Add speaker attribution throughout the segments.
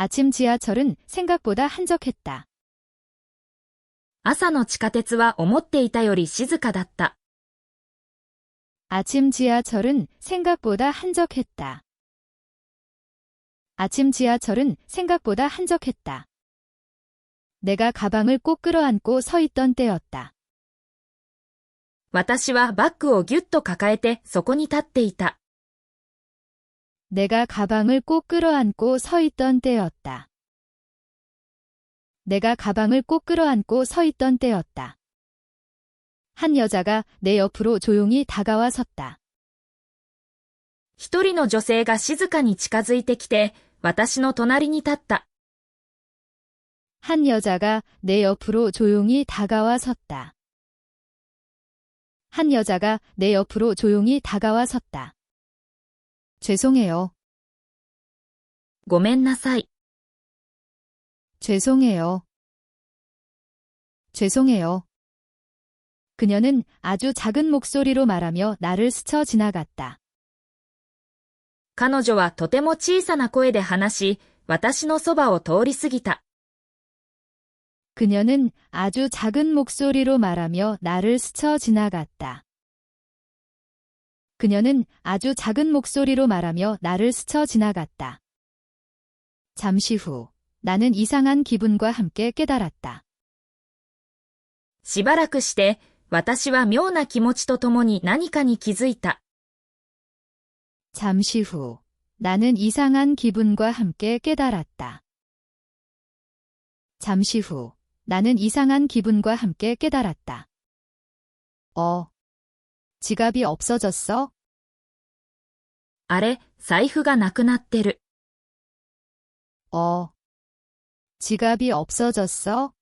Speaker 1: 아침 지하철은 생각보다 한적했다.
Speaker 2: 朝の地下鉄は思っていたより静かだった。
Speaker 1: 아침 지하철은 생각보다 한적했다. 아침 지하철은 생각보다 한적했다. 내가 가방을 꼭 끌어안고 서 있던 때였다.
Speaker 2: 私はバッグをぎゅっと抱えてそこに立っていた。
Speaker 1: 내가 가방을 꼭 끌어안고 서 있던 때였다. 내가 가방을 꼭 끌어안고 서 있던 때였다. 한 여자가 내 옆으로 조용히 다가와 섰다.
Speaker 2: 一人の女性が静かに近づいてきて、私の隣に立った。
Speaker 1: 한 여자가 내 옆으로 조용히 다가와 섰다. 한 여자가 내 옆으로 조용히 다가와 섰다. 죄송해요.
Speaker 2: ごめんなさい。
Speaker 1: 죄송해요. 죄송해요. 그녀는 아주 작은 목소리로 말하며 나를 스쳐 지나갔다.
Speaker 2: 彼女はとても小さな声で話し、私のそばを通り過ぎた。
Speaker 1: 그녀는 아주 작은 목소리로 말하며 나를 스쳐 지나갔다. 그녀는 아주 작은 목소리로 말하며 나를 스쳐 지나갔다. 잠시 후, 나는 이상한 기분과 함께 깨달았다.
Speaker 2: しばらくして、私は妙な気持ちとともに何かに気づいた。
Speaker 1: 잠시 후, 나는 이상한 기분과 함께 깨달았다. 잠시 후, 나는 이상한 기분과 함께 깨달았다. 지갑이 없어졌어?
Speaker 2: あれ、財布がなくなってる。
Speaker 1: 지갑이 없어졌어?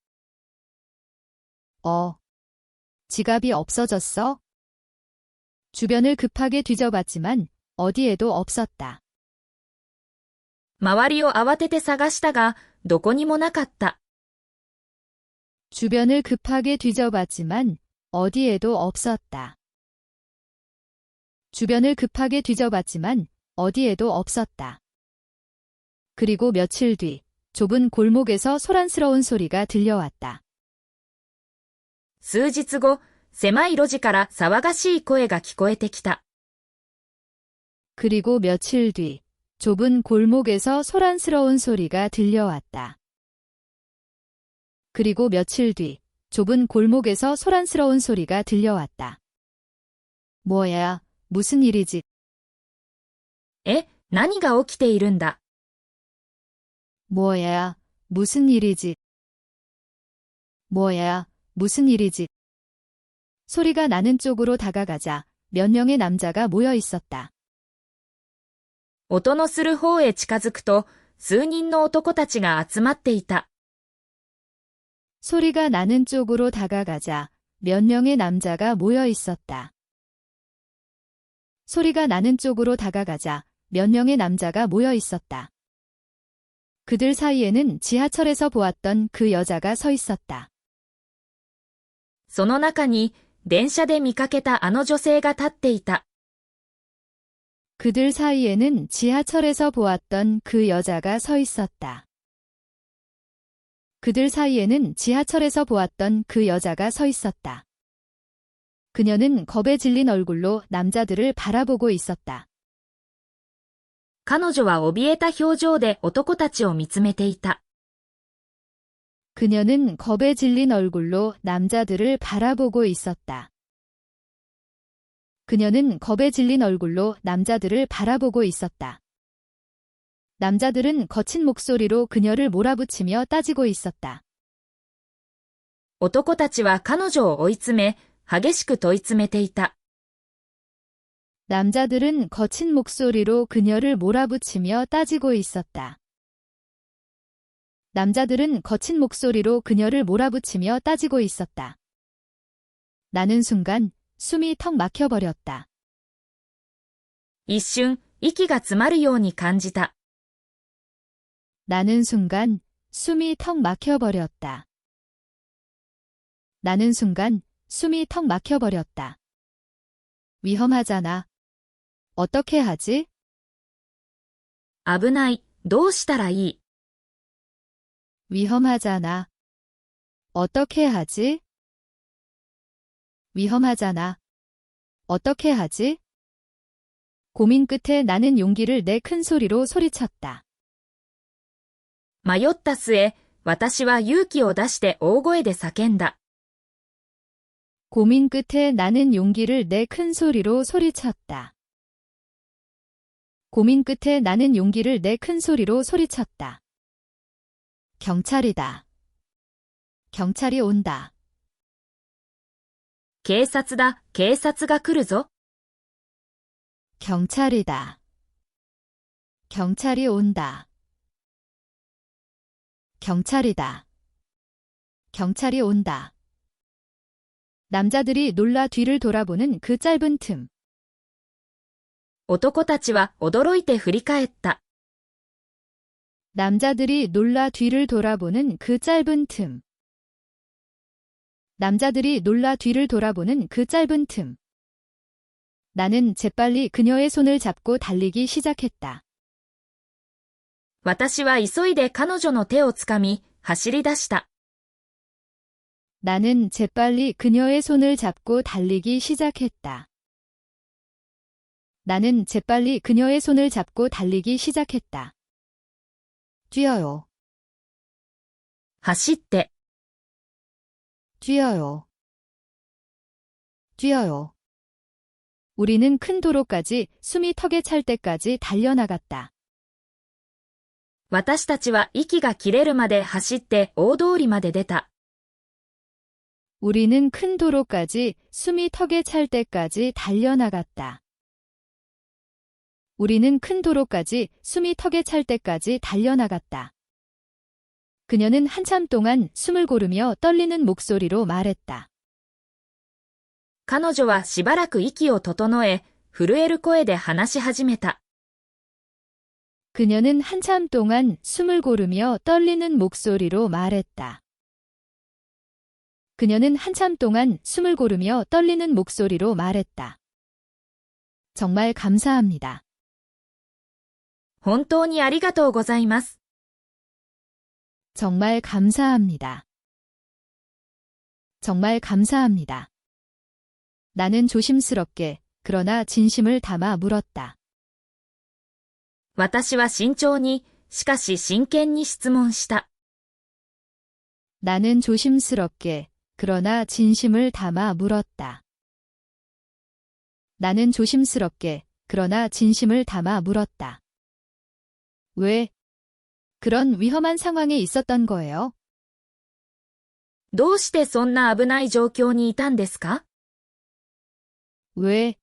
Speaker 1: 지갑이 없어졌어? 주변을 급하게 뒤져봤지만 어디에도 없었다.
Speaker 2: 周りを慌てて探したが、どこにもなかった。
Speaker 1: 주변을 급하게 뒤져봤지만 어디에도 없었다. 주변을 급하게 뒤져봤지만 어디에도 없었다. 그리고 며칠 뒤 좁은 골목에서 소란스러운 소리가 들려왔다.
Speaker 2: 数日後、狭い路地から騒がしい声が聞こえてきた。
Speaker 1: 그리고 며칠 뒤 좁은 골목에서 소란스러운 소리가 들려왔다. 그리고 며칠 뒤 좁은 골목에서 소란스러운 소리가 들려왔다. 뭐야, 무슨 일이지?
Speaker 2: え、何が起きているんだ。
Speaker 1: 뭐야, 무슨 일이지? 뭐야, 무슨 일이지? 소리가 나는 쪽으로 다가가자 몇 명의 남자가 모여 있었다.
Speaker 2: 音のする方へ近づくと、数人の男たちが集まっていた。
Speaker 1: 소리가 나는 쪽으로 다가가자 몇 명의 남자가 모여 있었다. 소리가 나는 쪽으로 다가가자 몇 명의 남자가 모여 있었다. 그들 사이에는 지하철에서 보았던 그 여자가 서 있었다.
Speaker 2: その中に、電車で見かけたあの女性が立っていた。
Speaker 1: 그들 사이에는 지하철에서 보았던 그 여자가 서 있었다. 그들 사이에는 지하철에서 보았던 그 여자가 서 있었다. 그녀는 겁에 질린 얼굴로 남자들을 바라보고 있었다.
Speaker 2: 彼女は怯えた表情で男たちを見つめていた。
Speaker 1: 그녀는 겁에 질린 얼굴로 남자들을 바라보고 있었다. 그녀는 겁에 질린 얼굴로 남자들을 바라보고 있었다. 남자들은 거친 목소리로 그녀를 몰아붙이며 따지고 있었다.
Speaker 2: 男たちは彼女を追い詰め、激しく問い詰めていた。
Speaker 1: 남자들은 거친 목소리로 그녀를 몰아붙이며 따지고 있었다. 남자들은 거친 목소리로 그녀를 몰아붙이며 따지고 있었다. 나는 순간 숨이 턱 막혀버렸다.
Speaker 2: 一瞬、息が詰まるように感じた。
Speaker 1: 나는 순간 숨이 턱 막혀버렸다. 나는 순간 숨이 턱 막혀버렸다. 위험하잖아. 어떻게 하지?
Speaker 2: 危ない、どうしたらいい。
Speaker 1: 위험하잖아. 어떻게 하지? 위험하잖아. 어떻게 하지? 고민 끝에 나는 용기를 내 큰 소리로 소리쳤다.
Speaker 2: 迷った末、私は勇気を出して大声で叫んだ。
Speaker 1: 고민 끝에 나는 용기를 내 큰 소리로 소리쳤다. 고민 끝에 나는 용기를 내 큰 소리로 소리쳤다. 경찰이다. 경찰이 온다.
Speaker 2: 警察だ、警察が来るぞ。
Speaker 1: 경찰이다. 경찰이 온다. 경찰이다. 경찰이 온다. 남자들이 놀라 뒤를 돌아보는 그 짧은 틈.
Speaker 2: 男たちは驚いて振り返った。
Speaker 1: 남자들이 놀라 뒤를 돌아보는 그 짧은 틈. 남자들이 놀라 뒤를 돌아보는 그 짧은 틈. 나는 재빨리 그녀의 손을 잡고 달리기 시작했다.
Speaker 2: 私は急いで彼女の手をつかみ、走り出した。
Speaker 1: 나는 재빨리 그녀의 손을 잡고 달리기 시작했다. 나는 재빨리 그녀의 손을 잡고 달리기 시작했다. 뛰어요.
Speaker 2: 走って、
Speaker 1: 뛰어요. 뛰어요. 우리는 큰 도로까지 숨이 턱에 찰 때까지 달려나갔다.
Speaker 2: 私たちは息が切れるまで走って大通りまで出た。
Speaker 1: 우리는 큰 도로까지 숨이 턱에 찰 때까지 달려나갔다. 우리는 큰 도로까지 숨이 턱에 찰 때까지 달려나갔다. 그녀는 한참 동안 숨을 고르며 떨리는 목소리로 말했다.
Speaker 2: 彼女はしばらく息を整え、震える声で話し始めた。
Speaker 1: 그녀는 한참 동안 숨을 고르며 떨리는 목소리로 말했다. 그녀는 한참 동안 숨을 고르며 떨리는 목소리로 말했다. 정말 감사합니다.
Speaker 2: 本当にありがとうございます。
Speaker 1: 정말 감사합니다. 정말 감사합니다. 나는 조심스럽게, 그러나 진심을 담아 물었다.
Speaker 2: 私は慎重に、しかし真剣に質問した。
Speaker 1: 나는 조심스럽게, 그러나 진심을 담아 물었다. 나는 조심스럽게, 그러나 진심을 담아 물었다. 왜? 그런 위험한 상황에 있었던 거예요?
Speaker 2: どうしてそんな危ない状況にいたんですか？
Speaker 1: 왜?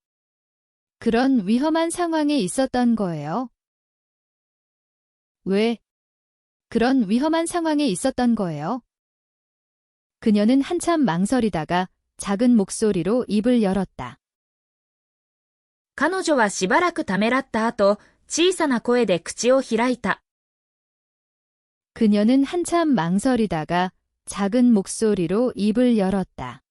Speaker 1: 그런 위험한 상황에 있었던 거예요? 왜? 그런 위험한 상황에 있었던 거예요? 그녀는 한참 망설이다가 작은 목소리로 입을 열었다.
Speaker 2: 彼女はしばらくためらった後、小さな声で口を開いた。
Speaker 1: 그녀는 한참 망설이다가 작은 목소리로 입을 열었다.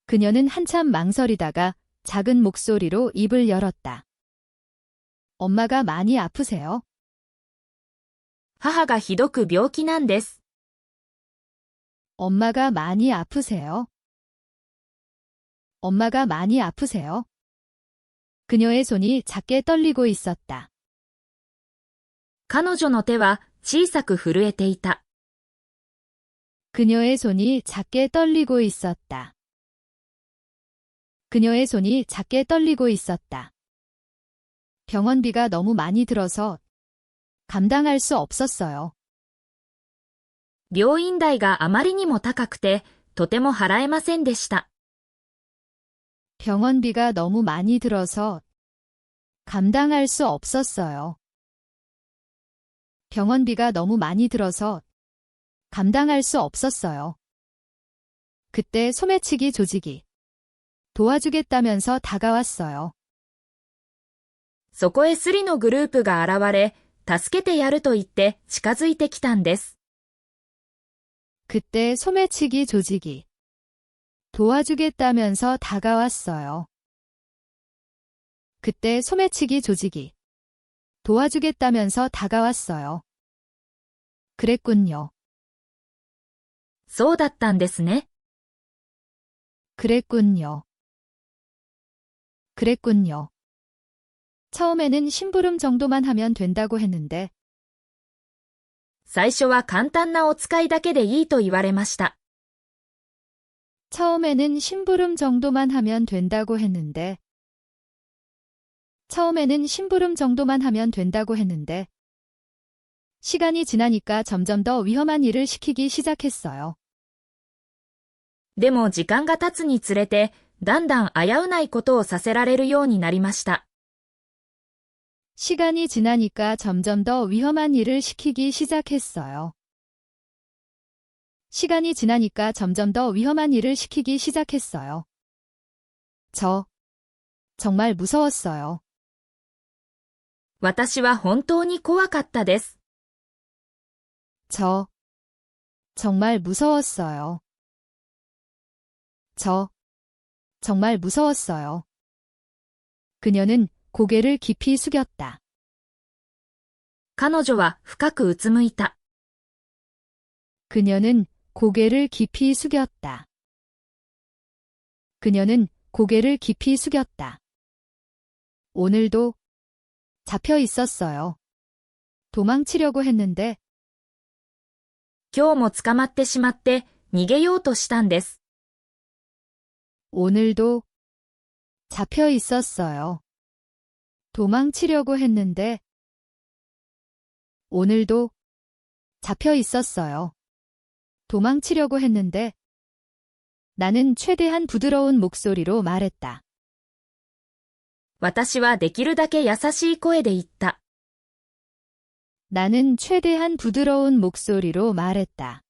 Speaker 1: 그녀는 한참 망설이다가 작은 목소리로 입을 열었다. 엄마가 많이 아프세요?
Speaker 2: 母がひどく病気なんです。
Speaker 1: 엄마가 많이 아프세요? 엄마가 많이 아프세요? 그녀의 손이 작게 떨리고 있었다.
Speaker 2: 彼女の手は小さく震えていた。
Speaker 1: 그녀의 손이 작게 떨리고 있었다. 그녀의 손이 작게 떨리고 있었다. 병원비가 너무 많이 들어서 감당할 수 없었어요.
Speaker 2: 病院代があまりにも高くて、とても払えませんでした。
Speaker 1: 병원비가 너무 많이 들어서 감당할 수 없었어요. 병원비가 너무 많이 들어서 감당할 수 없었어요. 그때 소매치기 조직이 도와주겠다면서 다가왔어요.
Speaker 2: そこへスリのグループが現れ、助けてやると言って近づいてきたんです。
Speaker 1: 그때 소매치기 조직이 도와주겠다면서 다가왔어요. 그때 소매치기 조직이 도와주겠다면서 다가왔어요. 그랬군요.
Speaker 2: そうだったんですね。
Speaker 1: 그랬군요. 그랬군요. 처음에는 심부름 정도만 하면 된다고 했는데,
Speaker 2: 最初は簡単なお使いだけでいいと言われました。
Speaker 1: 처음에는 심부름 정도만 하면 된다고 했는데, 처음에는 심부름 정도만 하면 된다고 했는데, 시간이 지나니까 점점 더 위험한 일을 시키기 시작했어요.
Speaker 2: でも時間が経つにつれて、だんだん危うないことをさせられるようになりました。
Speaker 1: 시간이 지나니까 점점 더 위험한 일을 시키기 시작했어요. 시간이 지나니까 점점 더 위험한 일을 시키기 시작했어요. 정말 무서웠어요.
Speaker 2: 私は本当に怖かったです。
Speaker 1: 정말 무서웠어요. 정말 무서웠어요. 그녀는 고개를 깊이 숙였다.
Speaker 2: 彼女は深くうつむいた。
Speaker 1: 그녀는 고개를 깊이 숙였다. 그녀는 고개를 깊이 숙였다. 오늘도 잡혀 있었어요. 도망치려고 했는데,
Speaker 2: 今日も捕まってしまって逃げようとしたんです。
Speaker 1: 오늘도 잡혀 있었어요. 도망치려고 했는데, 오늘도 잡혀 있었어요. 도망치려고 했는데, 나는 최대한 부드러운 목소리로 말했다.
Speaker 2: 私はできるだけ優しい声で言った。
Speaker 1: 나는 최대한 부드러운 목소리로 말했다.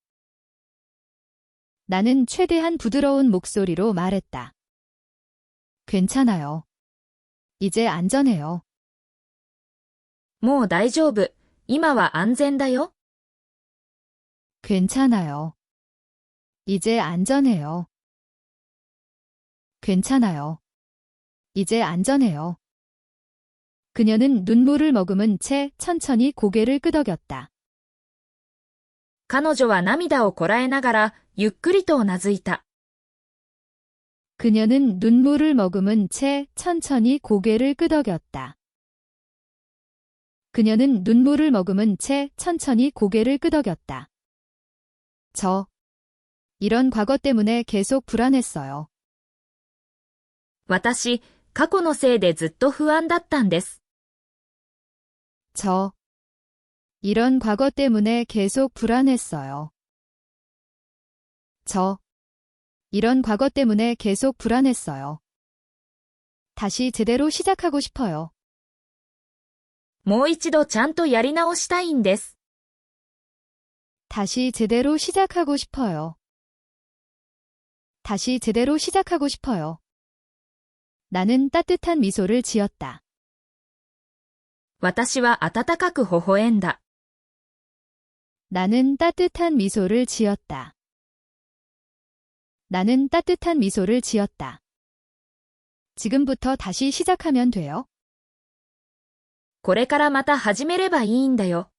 Speaker 1: 나는 최대한 부드러운 목소리로 말했다. 괜찮아요. 이제 안전해요.
Speaker 2: もう大丈夫。今は安全だよ。
Speaker 1: 괜찮아요. 이제 안전해요. 괜찮아요. 이제 안전해요. 그녀는 눈물을 머금은 채 천천히 고개를 끄덕였다.
Speaker 2: 彼女は涙をこらえながらゆっくりとうなずいた。
Speaker 1: 그녀는 눈물을 머금은 채 천천히 고개를 끄덕였다. 그녀는 눈물을 머금은 채 천천히 고개를 끄덕였다. 이런 과거 때문에 계속 불안했어요.
Speaker 2: 私、過去のせいでずっと不安だったんです。
Speaker 1: 이런 과거 때문에 계속 불안했어요. 이런 과거 때문에 계속 불안했어요. 다시 제대로 시작하고 싶어요.
Speaker 2: もう一度ちゃんとやり直したいんです。
Speaker 1: 다시 제대로 시작하고 싶어요. 다시 제대로 시작하고 싶어요. 나는 따뜻한 미소를 지었다.
Speaker 2: 私は温かく微笑んだ。
Speaker 1: 나는 따뜻한 미소를 지었다. 나는 따뜻한 미소를 지었다. 지금부터 다시 시작하면 돼요.
Speaker 2: これからまた始めればいいんだよ。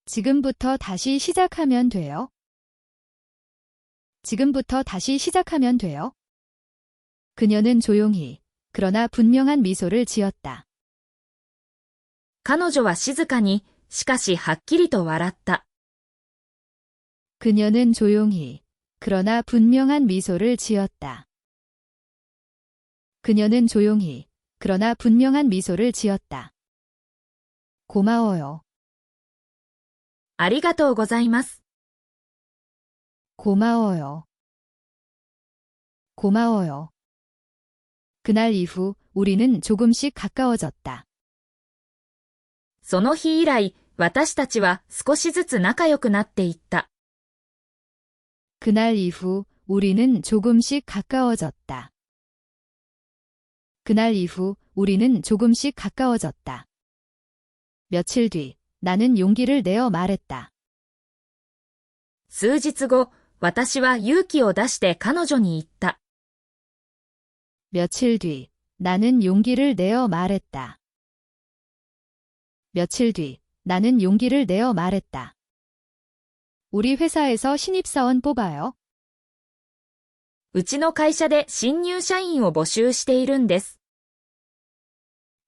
Speaker 1: 지금부터 다시 시작하면 돼요. 지금부터 다시 시작하면 돼요. 그녀는 조용히, 그러나 분명한 미소를 지었다.
Speaker 2: 彼女は静かに、しかしはっきりと笑った。
Speaker 1: 그녀는 조용히, 그러나 분명한 미소를 지었다. 그녀는 조용히, 그러나 분명한 미소를 지었다. 고마워요.
Speaker 2: ありがとうございます。
Speaker 1: 고마워요. 고마워요. 그날 이후 우리는 조금씩 가까워졌다.
Speaker 2: その日以来、私たちは少しずつ仲良くなっていった。
Speaker 1: 그날 이후 우리는 조금씩 가까워졌다. 그날 이후 우리는 조금씩 가까워졌다. 며칠 뒤 나는 용기를 내어 말했다.
Speaker 2: 数日後、私は勇気を出して彼女に言った。
Speaker 1: 며칠 뒤 나는 용기를 내어 말했다. 며칠 뒤 나는 용기를 내어 말했다. 우리 회사에서 신입사원 뽑아요.
Speaker 2: うちの会社で新入社員を募集しているんです。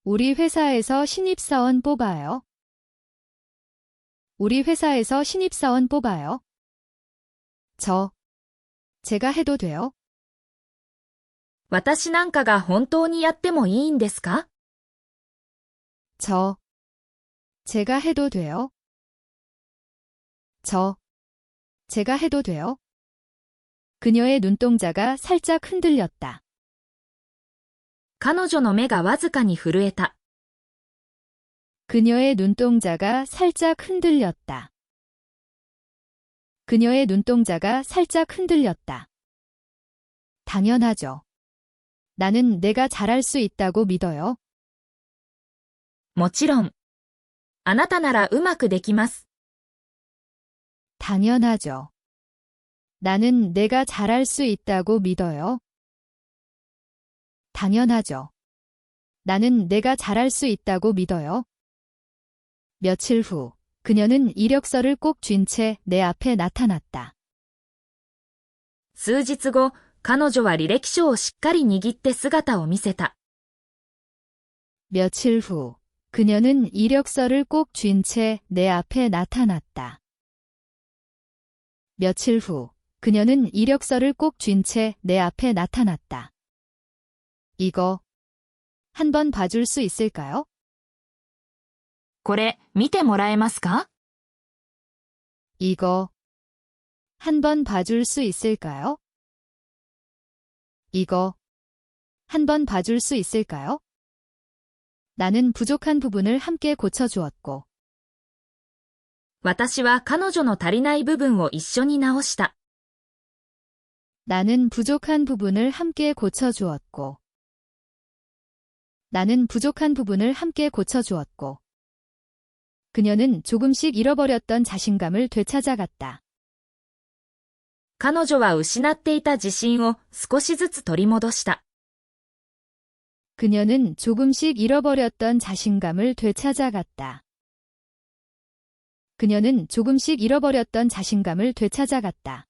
Speaker 1: 우리 회사에서 신입사원 뽑아요. 우리 회사에서 신입사원 뽑아요. 제가 해도 돼요?
Speaker 2: 私なんかが本当にやってもいいんですか？
Speaker 1: 제가 해도 돼요? 제가 해도 돼요? 그녀의 눈동자가 살짝 흔들렸다.
Speaker 2: 彼女の目がわずかに震えた。
Speaker 1: 그녀의 눈동자가 살짝 흔들렸다. 그녀의 눈동자가 살짝 흔들렸다. 당연하죠. 나는 내가 잘할 수 있다고 믿어요.
Speaker 2: もちろん。あなたならうまくできます。
Speaker 1: 당연하죠. 나는 내가 잘할 수 있다고 믿어요. 당연하죠. 나는 내가 잘할 수 있다고 믿어요. 며칠 후, 그녀는 이력서를 꼭 쥔 채 내 앞에 나타났다.
Speaker 2: 数日後、彼女は履歴書をしっかり握って姿を見せた。
Speaker 1: 며칠 후, 그녀는 이력서를 꼭 쥔 채 내 앞에 나타났다. 며칠 후, 그녀는 이력서를 꼭 쥔 채 내 앞에 나타났다. 이거 한번 봐줄 수 있을까요?
Speaker 2: これ、見てもらえますか？
Speaker 1: 이거 한번 봐줄 수 있을까요? 이거 한번 봐줄 수 있을까요? 나는 부족한 부분을 함께 고쳐주었고
Speaker 2: 私は彼女の足りない部分を一緒に直した。
Speaker 1: 나는 부족한 부분을 함께 고쳐주었고 나는 부족한 부분을 함께 고쳐주었고 그녀는 조금씩 잃어버렸던 자신감을 되찾아갔다.
Speaker 2: 彼女は失っていた自信を少しずつ取り戻した。
Speaker 1: 그녀는 조금씩 잃어버렸던 자신감을 되찾아갔다. 그녀는 조금씩 잃어버렸던 자신감을 되찾아갔다.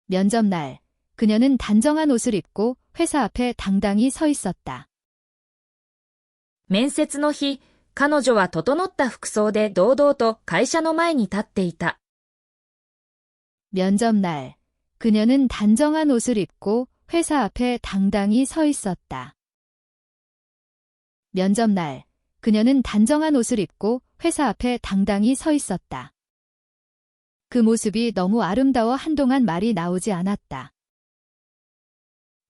Speaker 1: 면접날, 그녀는 단정한 옷을 입고 회사 앞에 당당히 서 있었다.
Speaker 2: 面接の日、彼女は整った服装で堂々と会社の前に立っていた。
Speaker 1: 면접날, 그녀는 단정한 옷을 입고 회사 앞에 당당히 서 있었다. 면접날, 그녀는 단정한 옷을 입고 회사 앞에 당당히 서 있었다. 그 모습이 너무 아름다워 한동안 말이 나오지 않았다.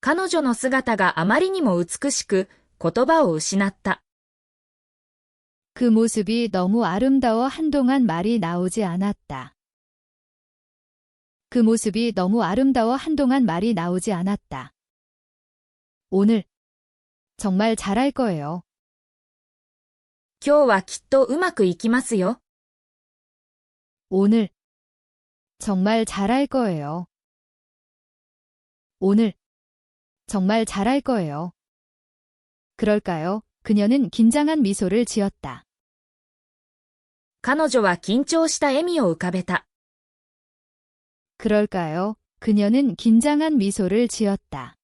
Speaker 2: 彼女の姿があまりにも美しく、言葉を失った。
Speaker 1: 그 모습이 너무 아름다워 한동안 말이 나오지 않았다. 그 모습이 너무 아름다워 한동안 말이 나오지 않았다. 오늘 정말 잘할 거예요.
Speaker 2: 今日はきっとうまくいきますよ。
Speaker 1: 오늘 정말 잘할 거예요. 오늘 정말 잘할 거예요. 그럴까요? 그녀는 긴장한 미소를 지었다.
Speaker 2: 彼女は緊張した笑みを浮かべた。
Speaker 1: 그럴까요? 그녀는 긴장한 미소를 지었다.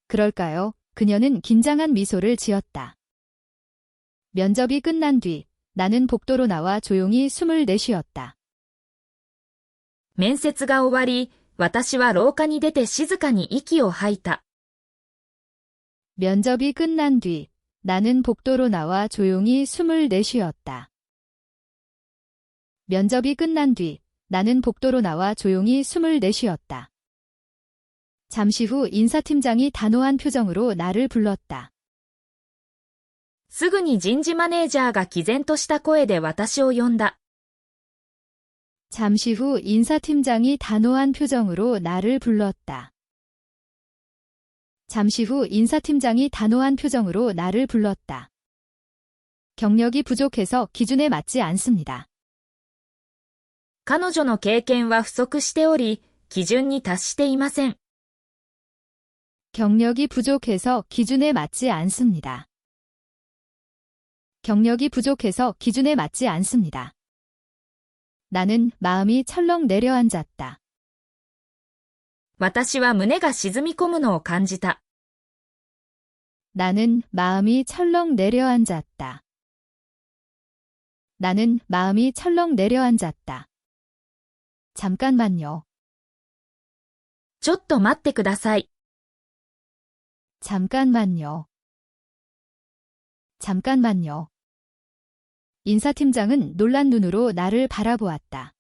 Speaker 1: 그럴까요? 그녀는 긴장한 미소를 지었다. 면접이 끝난 뒤 나는 복도로 나와 조용히 숨을 내쉬었다.
Speaker 2: 面接が終わり、私は廊下に出て静かに息を吐いた。
Speaker 1: 면접이 끝난 뒤 나는 복도로 나와 조용히 숨을 내쉬었다. 면접이 끝난 뒤 나는 복도로 나와 조용히 숨을 내쉬었다. 잠시 후 인사팀장이 단호한 표정으로 나를 불렀다.
Speaker 2: すぐに人事マネージャーが毅然とした声で私を呼んだ。
Speaker 1: 잠시 후 인사팀장이 단호한 표정으로 나를 불렀다. 잠시 후 인사팀장이 단호한 표정으로 나를 불렀다. 경력이 부족해서 기준에 맞지 않습니다.
Speaker 2: 彼女の経験は不足しており、基準に達していません。
Speaker 1: 경력이 부족해서 기준에 맞지 않습니다. 경력이 부족해서 기준에 맞지 않습니다. 나는 마음이 철렁 내려앉았다.
Speaker 2: 私は胸が沈み込むのを感じた。
Speaker 1: 나는 마음이 철렁 내려앉았다. 나는 마음이 철렁 내려앉았다. 잠깐만요.
Speaker 2: ちょっと待ってください。
Speaker 1: 잠깐만요. 잠깐만요. 인사팀장은 놀란 눈으로 나를 바라보았다.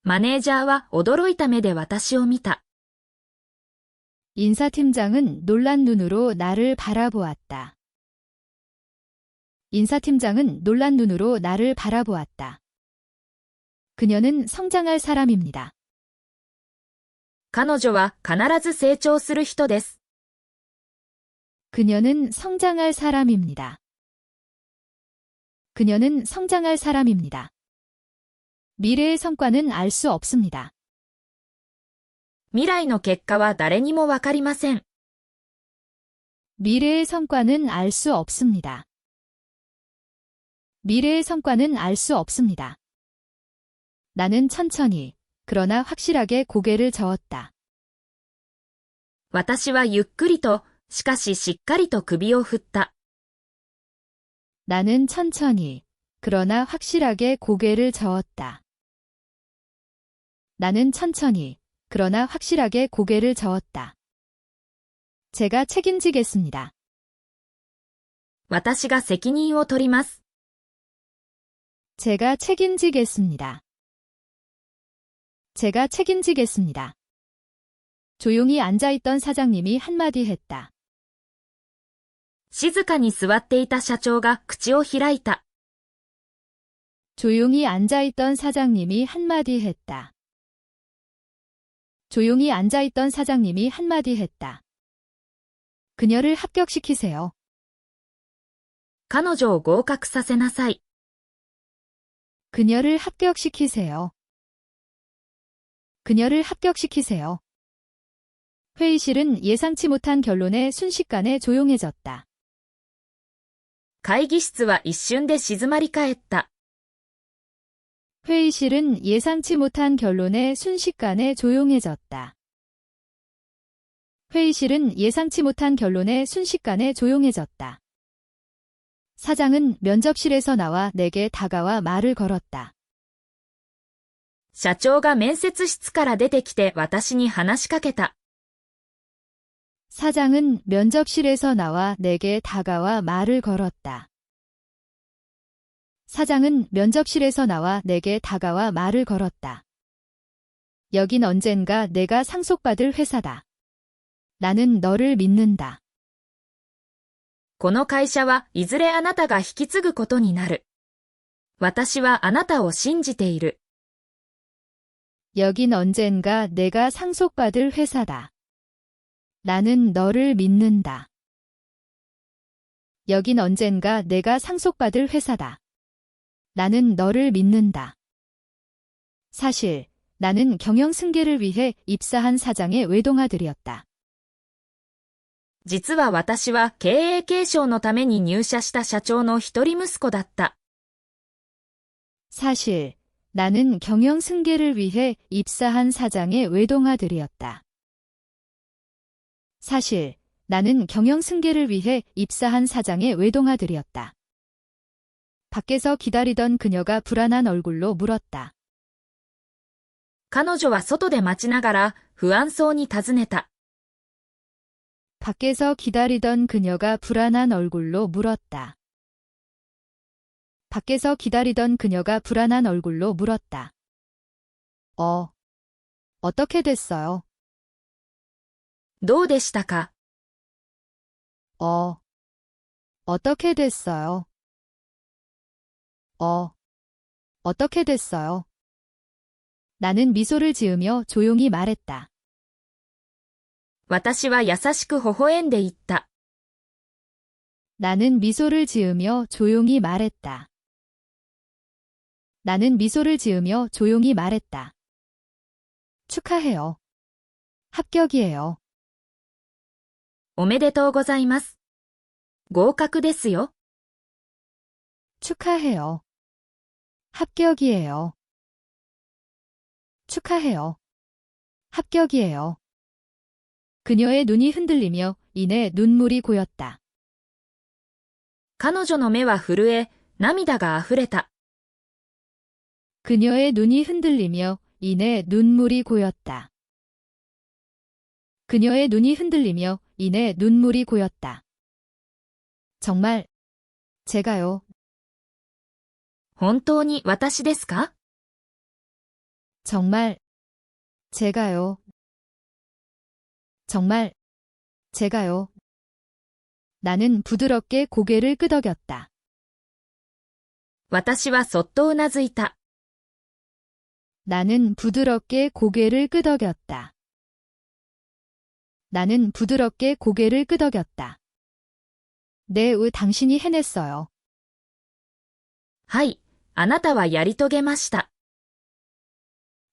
Speaker 2: マネージャーは驚いた目で私を見た。
Speaker 1: 인사팀장은 놀란 눈으로 나를 바라보았다. 인사팀장은 놀란 눈으로 나를 바라보았다. 그녀는 성장할 사람입니다.
Speaker 2: 彼女は必ず成長する人です。
Speaker 1: 그녀는 성장할 사람입니다. 그녀는 성장할 사람입니다. 미래의 성과는 알 수 없습니다.
Speaker 2: 未来の結果は誰にもわかりません。
Speaker 1: 미래의 성과는 알 수 없습니다. 미래의 성과는 알 수 없습니다. 나는 천천히, 그러나 확실하게 고개를 저었다.
Speaker 2: 私はゆっくりと、しかししっかりと首を振った。
Speaker 1: 나는 천천히, 그러나 확실하게 고개를 저었다. 나는 천천히, 그러나 확실하게 고개를 저었다. 제가 책임지겠습니다.
Speaker 2: 私が責任を取ります。
Speaker 1: 제가 책임지겠습니다. 제가 책임지겠습니다. 조용히 앉아있던 사장님이 한마디 했다.
Speaker 2: 静かに座っていた社長が口を開いた。
Speaker 1: 조용히 앉아있던 사장님이 한마디 했다. 조용히 앉아있던 사장님이 한마디 했다. 그녀를 합격시키세요.
Speaker 2: 彼女を合格させなさい。
Speaker 1: 그녀를 합격시키세요. 그녀를 합격시키세요. 회의실은 예상치 못한 결론에 순식간에 조용해졌다.
Speaker 2: 会議室は一瞬で静まり返った。
Speaker 1: 회의실은 예상치 못한 결론에 순식간에 조용해졌다. 회의실은 예상치 못한 결론에 순식간에 조용해졌다. 사장은 면접실에서 나와 내게 다가와 말을 걸었다.
Speaker 2: 社長が面接室から出てきて私に話しかけた。
Speaker 1: 사장은 면접실에서 나와 내게 다가와 말을 걸었다. 사장은 면접실에서 나와 내게 다가와 말을 걸었다. 여긴 언젠가 내가 상속받을 회사다. 나는 너를 믿는다.
Speaker 2: この会社はいずれあなたが引き継ぐことになる。私はあなたを信じている。
Speaker 1: 여긴 언젠가 내가 상속받을 회사다. 나는 너를 믿는다. 여긴 언젠가 내가 상속받을 회사다. 나는 너를 믿는다. 사실 나는 경영 승계를 위해 입사한 사장의 외동아들이었다.
Speaker 2: 実は私は経営継承のために入社した社長の一人息子だった。
Speaker 1: 사실 나는 경영 승계를 위해 입사한 사장의 외동아들이었다. 사실 나는 경영 승계를 위해 입사한 사장의 외동아들이었다. 밖에서 기다리던 그녀가 불안한 얼굴로 물었다.
Speaker 2: 彼女は外で待ちながら不安そうに尋ねた。
Speaker 1: 밖에서 기다리던 그녀가 불안한 얼굴로 물었다. 밖에서 기다리던 그녀가 불안한 얼굴로 물었다. 어떻게 됐어요?
Speaker 2: どうでしたか？
Speaker 1: 어떻게 됐어요? 어떻게 됐어요? 나는 미소를 지으며 조용히 말했다.
Speaker 2: 私は優しく微笑んで言った。
Speaker 1: 나는 미소를 지으며 조용히 말했다. 나는 미소를 지으며 조용히 말했다. 축하해요. 합격이에요.
Speaker 2: おめでとうございます。合格ですよ。
Speaker 1: 축하해요. 합격이에요. 축하해요. 합격이에요. 그녀의 눈이 흔들리며 이내 눈물이 고였다.
Speaker 2: 彼女の目は震え、涙が溢れた。
Speaker 1: 그녀의 눈이 흔들리며 이내 눈물이 고였다. 그녀의 눈이 흔들리며 이내 눈물이 고였다. 정말, 제가요.
Speaker 2: 本当に私ですか？
Speaker 1: 정말, 제가요. 정말, 제가요. 나는 부드럽게 고개를 끄덕였다.
Speaker 2: 私はそっとうなずいた。
Speaker 1: 나는 부드럽게 고개를 끄덕였다. 나는 부드럽게 고개를 끄덕였다. 네, 당신이 해냈어요.
Speaker 2: はい、あなたはやり遂げました。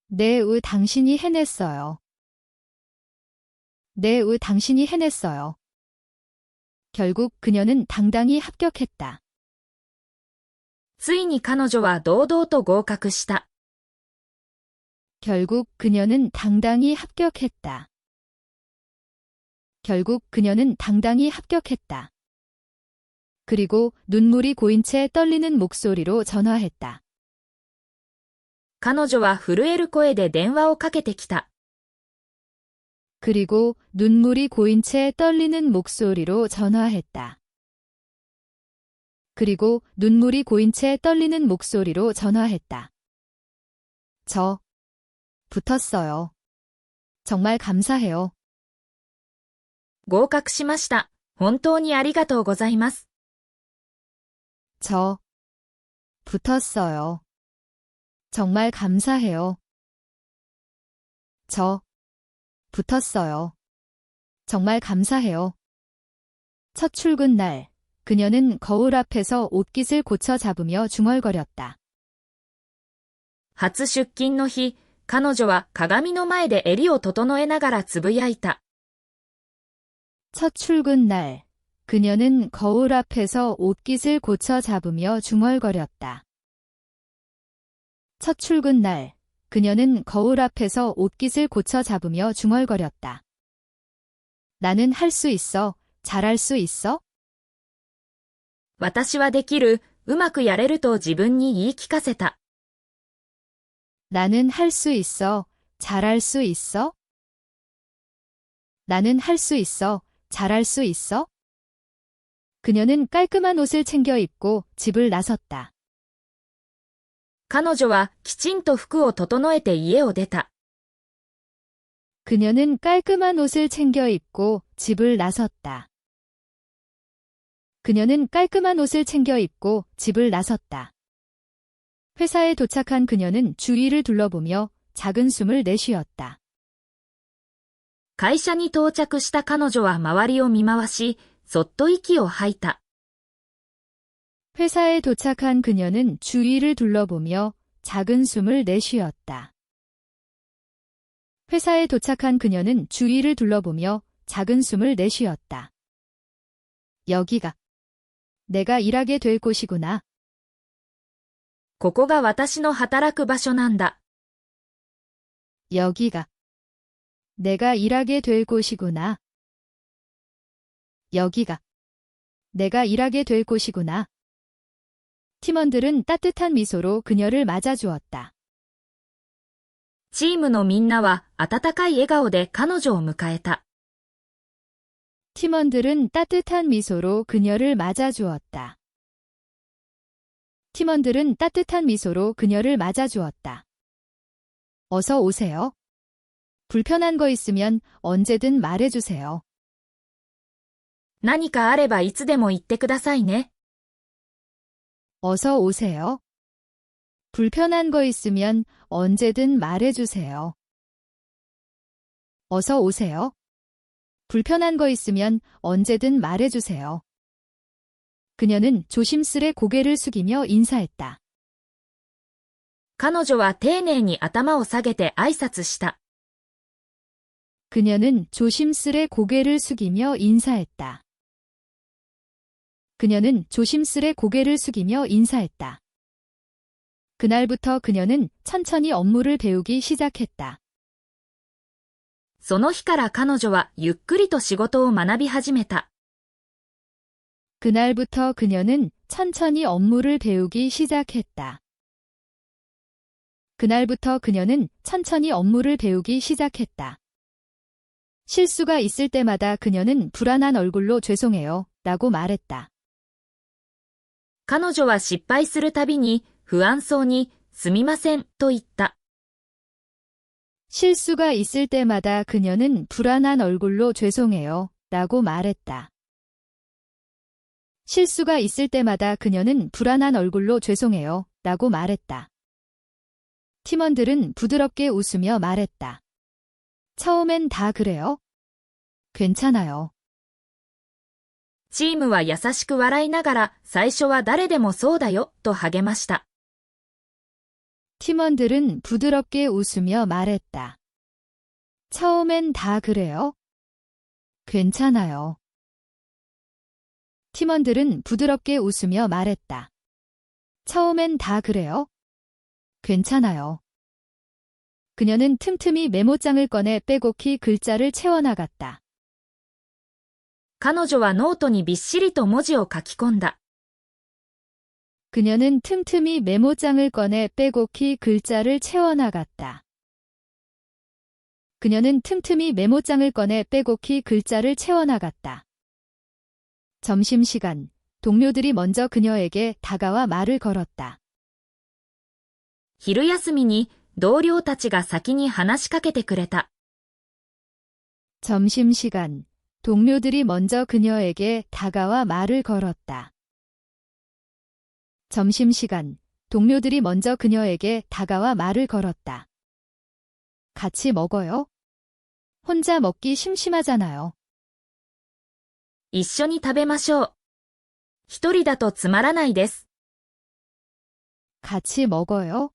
Speaker 1: 네, 당신이 해냈어요. 네, 당신이 해냈어요. 결국 그녀는 당당히 합격했다.
Speaker 2: ついに彼女は堂々と合格した。
Speaker 1: 결국 그녀는 당당히 합격했다. 결국 그녀는 당당히 합격했다. 그리고 눈물이 고인 채 떨리는 목소리로 전화했다.
Speaker 2: 彼女は震える声で電話をかけてきた。
Speaker 1: 그리고 눈물이 고인 채 떨리는 목소리로 전화했다. 그리고 눈물이 고인 채 떨리는 목소리로 전화했다. 저, 붙었어요. 정말 감사해요.
Speaker 2: 合格しました。本当にありがとうございます。
Speaker 1: 저, 붙었어요. 정말 감사해요. 저, 붙었어요. 정말 감사해요. 첫 출근 날, 그녀는 거울 앞에서 옷깃을 고쳐 잡으며 중얼거렸다.
Speaker 2: 初出勤の日、彼女は鏡の前で襟を整えながらつぶやいた。
Speaker 1: 첫 출근 날, 그녀는 거울 앞에서 옷깃을 고쳐 잡으며 중얼거렸다. 첫 출근 날, 그녀는 거울 앞에서 옷깃을 고쳐 잡으며 중얼거렸다. 나는 할 수 있어, 잘할 수 있어?
Speaker 2: 私はできる、うまくやれると自分に言い聞かせた。
Speaker 1: 나는 할 수 있어, 잘할 수 있어? 나는 할 수 있어, 잘할 수 있어? 그녀는 깔끔한 옷을 챙겨 입고 집을 나섰다.
Speaker 2: 彼女はきちんと服を整えて家を出た。
Speaker 1: 그녀는 깔끔한 옷을 챙겨 입고 집을 나섰다. 그녀는 깔끔한 옷을 챙겨 입고 집을 나섰다. 회사에 도착한 그녀는 주위를 둘러보며 작은 숨을 내쉬었다.
Speaker 2: 会社に到着した彼女は周りを見回し、そっと息を吐いた。
Speaker 1: 회사에 도착한 그녀는 주위를 둘러보며 작은 숨을 내쉬었다. 회사에 도착한 그녀는 주위를 둘러보며 작은 숨을 내쉬었다. 여기가 내가 일하게 될 곳이구나.
Speaker 2: ここが私の働く場所なんだ。
Speaker 1: 여기가 내가 일하게 될 곳이구나. 여기가 내가 일하게 될 곳이구나. 팀원들은 따뜻한 미소로 그녀를 맞아주었다.
Speaker 2: チームのみんなは温かい笑顔で彼女を迎えた。
Speaker 1: 팀원들은 따뜻한 미소로 그녀를 맞아주었다. 팀원들은 따뜻한 미소로 그녀를 맞아주었다. 어서 오세요. 불편한 거 있으면 언제든 말해주세요.
Speaker 2: 何かあればいつでも言ってくださいね。
Speaker 1: 어서 오세요. 불편한 거 있으면 언제든 말해주세요. 어서 오세요. 불편한 거 있으면 언제든 말해주세요. 그녀는 조심스레 고개를 숙이며 인사했다.
Speaker 2: 彼女は丁寧に頭を下げて挨拶した。
Speaker 1: 그녀는 조심스레 고개를 숙이며 인사했다. 그녀는 조심스레 고개를 숙이며 인사했다. 그날부터 그녀는 천천히 업무를 배우기 시작했다.
Speaker 2: その日から彼女はゆっくりと仕事を学び始めた。
Speaker 1: 그날부터 그녀는 천천히 업무를 배우기 시작했다. 그날부터 그녀는 천천히 업무를 배우기 시작했다. 실수가 있을 때마다 그녀는 불안한 얼굴로 죄송해요 라고 말했다.
Speaker 2: 彼女は失敗するたびに不安そうにすみませんと言った。
Speaker 1: 실수가 있을 때마다 그녀는 불안한 얼굴로 죄송해요 라고 말했다. 실수가 있을 때마다 그녀는 불안한 얼굴로 죄송해요 라고 말했다. 팀원들은 부드럽게 웃으며 말했다. 처음엔 다 그래요? 괜찮아요.
Speaker 2: チームは優しく笑いながら最初は誰でもそうだよと励ました。
Speaker 1: 팀원들은 부드럽게 웃으며 말했다. 처음엔 다 그래요? 괜찮아요. 팀원들은 부드럽게 웃으며 말했다. 처음엔 다 그래요? 괜찮아요. 그녀는 틈틈이 메모장을 꺼내 빼곡히 글자를 채워나갔다.
Speaker 2: 彼女はノートにびっしりと文字を書き込んだ。
Speaker 1: 그녀는 틈틈이 메모장을 꺼내 빼곡히 글자를 채워나갔다. 그녀는 틈틈이 메모장을 꺼내 빼곡히 글자를 채워나갔다. 점심시간, 동료들이 먼저 그녀에게 다가와 말을 걸었다.
Speaker 2: 昼休みに同僚たちが先に話しかけてくれた。
Speaker 1: 점심시간, 동료들이 먼저 그녀에게 다가와 말을 걸었다. 점심시간, 동료들이 먼저 그녀에게 다가와 말을 걸었다. 같이 먹어요? 혼자 먹기 심심하잖아요.
Speaker 2: 一緒に食べましょう。一人だとつまらないです。
Speaker 1: 같이 먹어요?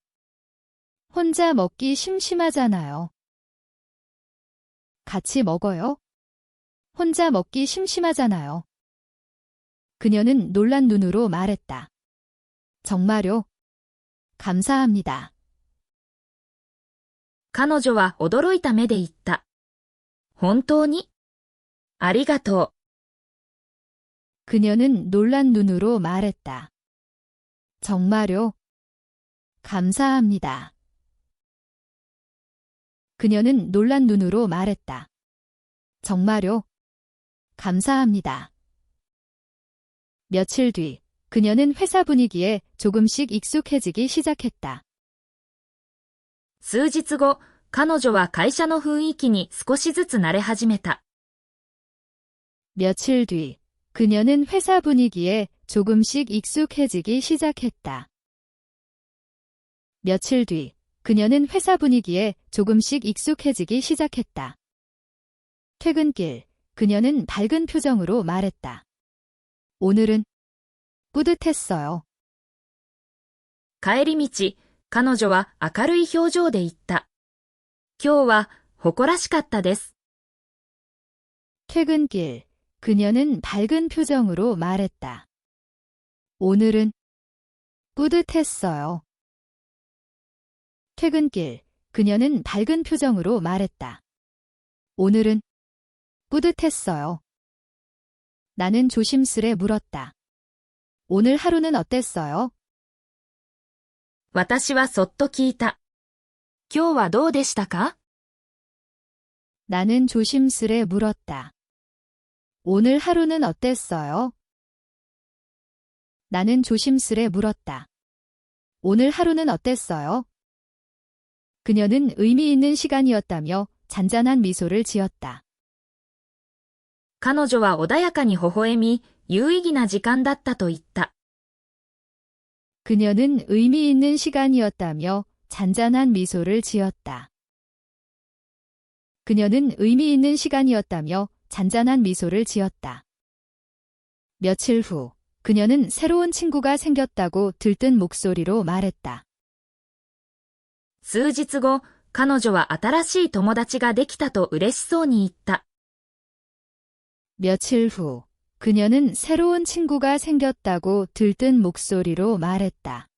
Speaker 1: 혼자 먹기 심심하잖아요. 같이 먹어요? 혼자 먹기 심심하잖아요. 그녀는 놀란 눈으로 말했다. 정말요? 감사합니다.
Speaker 2: 彼女は驚いた目で言った。本当に？ありがとう。
Speaker 1: 그녀는 놀란 눈으로 말했다. 정말요? 감사합니다. 그녀는 놀란 눈으로 말했다. 정말요? 감사합니다. 며칠 뒤, 그녀는 회사 분위기에 조금씩 익숙해지기 시작했다.
Speaker 2: 数日後、彼女は会社の雰囲気に少しずつ慣れ始めた。
Speaker 1: 며칠 뒤, 그녀는 회사 분위기에 조금씩 익숙해지기 시작했다. 며칠 뒤, 그녀는 회사 분위기에 조금씩 익숙해지기 시작했다. 퇴근길, 그녀는 밝은 표정으로 말했다. 오늘은 뿌듯했어요.
Speaker 2: 帰り道、彼女は明るい表情で言った。今日は誇らしかったです。
Speaker 1: 퇴근길, 그녀는 밝은 표정으로 말했다. 오늘은 뿌듯했어요. 퇴근길, 그녀는 밝은 표정으로 말했다. 오늘은 뿌듯했어요. 나는 조심스레 물었다. 오늘 하루는 어땠어요?
Speaker 2: 私はそっと聞いた。今日はどうでしたか？
Speaker 1: 나는 조심스레 물었다. 오늘 하루는 어땠어요? 나는 조심스레 물었다. 오늘 하루는 어땠어요? 그녀는 의미 있는 시간이었다며 잔잔한 미소를 지었다.
Speaker 2: 彼女は穏やかに微笑み、有意義な時間だったと言った。
Speaker 1: 그녀는 의미 있는 시간이었다며 잔잔한 미소를 지었다. 그녀는 의미 있는 시간이었다며 잔잔한 미소를 지었다. 며칠 후, 그녀는 새로운 친구가 생겼다고 들뜬 목소리로 말했다.
Speaker 2: 数日後、彼女は新しい友達ができたと嬉しそうに言った。
Speaker 1: 며칠 후, 그녀는 새로운 친구가 생겼다고 들뜬 목소리로 말했다.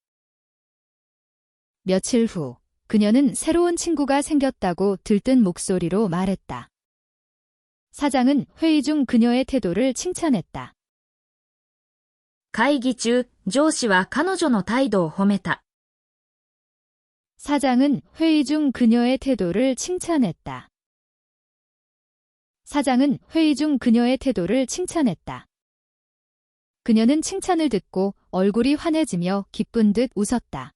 Speaker 1: 며칠 후, 그녀는 새로운 친구가 생겼다고 들뜬 목소리로 말했다. 사장은 회의 중 그녀의 태도를 칭찬했다.
Speaker 2: 会議中、上司は彼女の態度を褒めた。
Speaker 1: 사장은 회의 중 그녀의 태도를 칭찬했다. 사장은 회의 중 그녀의 태도를 칭찬했다. 그녀는 칭찬을 듣고 얼굴이 환해지며 기쁜 듯 웃었다.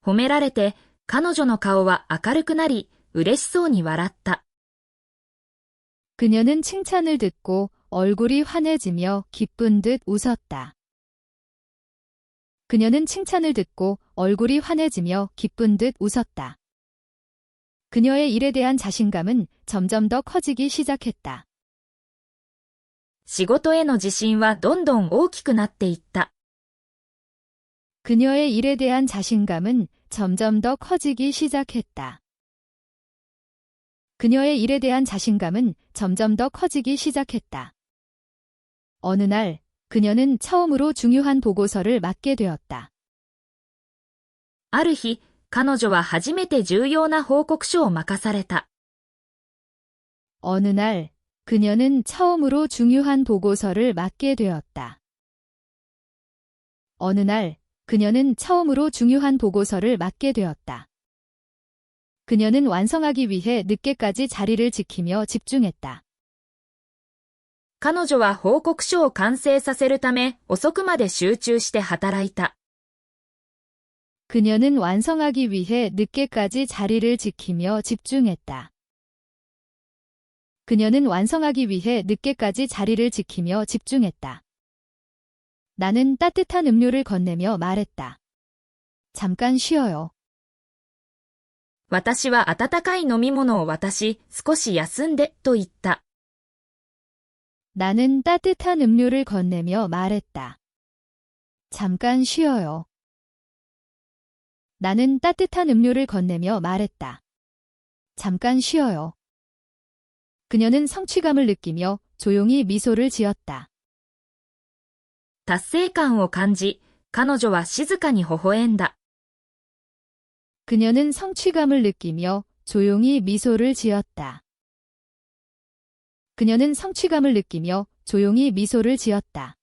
Speaker 2: 褒められて、彼女の顔は明るくなり、嬉しそうに笑った。
Speaker 1: 그녀는 칭찬을 듣고 얼굴이 환해지며 기쁜 듯 웃었다. 그녀는 칭찬을 듣고 얼굴이 환해지며 기쁜 듯 웃었다. 그녀의 일에 대한 자신감은 점점 더 커지기 시작했다.
Speaker 2: 仕事への自信はどんどん大きくなっていった。
Speaker 1: 그녀의 일에 대한 자신감은 점점 더 커지기 시작했다. 그녀의 일에 대한 자신감은 점점 더 커지기 시작했다. 어느 날, 그녀는 처음으로 중요한 보고서를 맡게 되었다.
Speaker 2: ある日、彼女は初めて重要な報告書を任された。
Speaker 1: 어느 날, 그녀는 처음으로 중요한 보고서를 맡게 되었다. 어느 날, 그녀는 처음으로 중요한 보고서를 맡게 되었다. 그녀는 완성하기 위해 늦게까지 자리를 지키며 집중했다.
Speaker 2: 彼女は報告書を完成させるため遅くまで集中して働いた。
Speaker 1: 그녀는 완성하기 위해 늦게까지 자리를 지키며 집중했다. 그녀는 완성하기 위해 늦게까지 자리를 지키며 집중했다. 나는 따뜻한 음료를 건네며 말했다. 잠깐 쉬어요.
Speaker 2: 私は温かい飲み物を渡し、少し休んで、と言った。
Speaker 1: 나는 따뜻한 음료를 건네며 말했다. 잠깐 쉬어요. 나는 따뜻한 음료를 건네며 말했다. 잠깐 쉬어요. 그녀는 성취감을 느끼며 조용히 미소를 지었다.
Speaker 2: 達成感を感じ、彼女は静かに微笑んだ。
Speaker 1: 그녀는 성취감을 느끼며 조용히 미소를 지었다. 그녀는 성취감을 느끼며 조용히 미소를 지었다.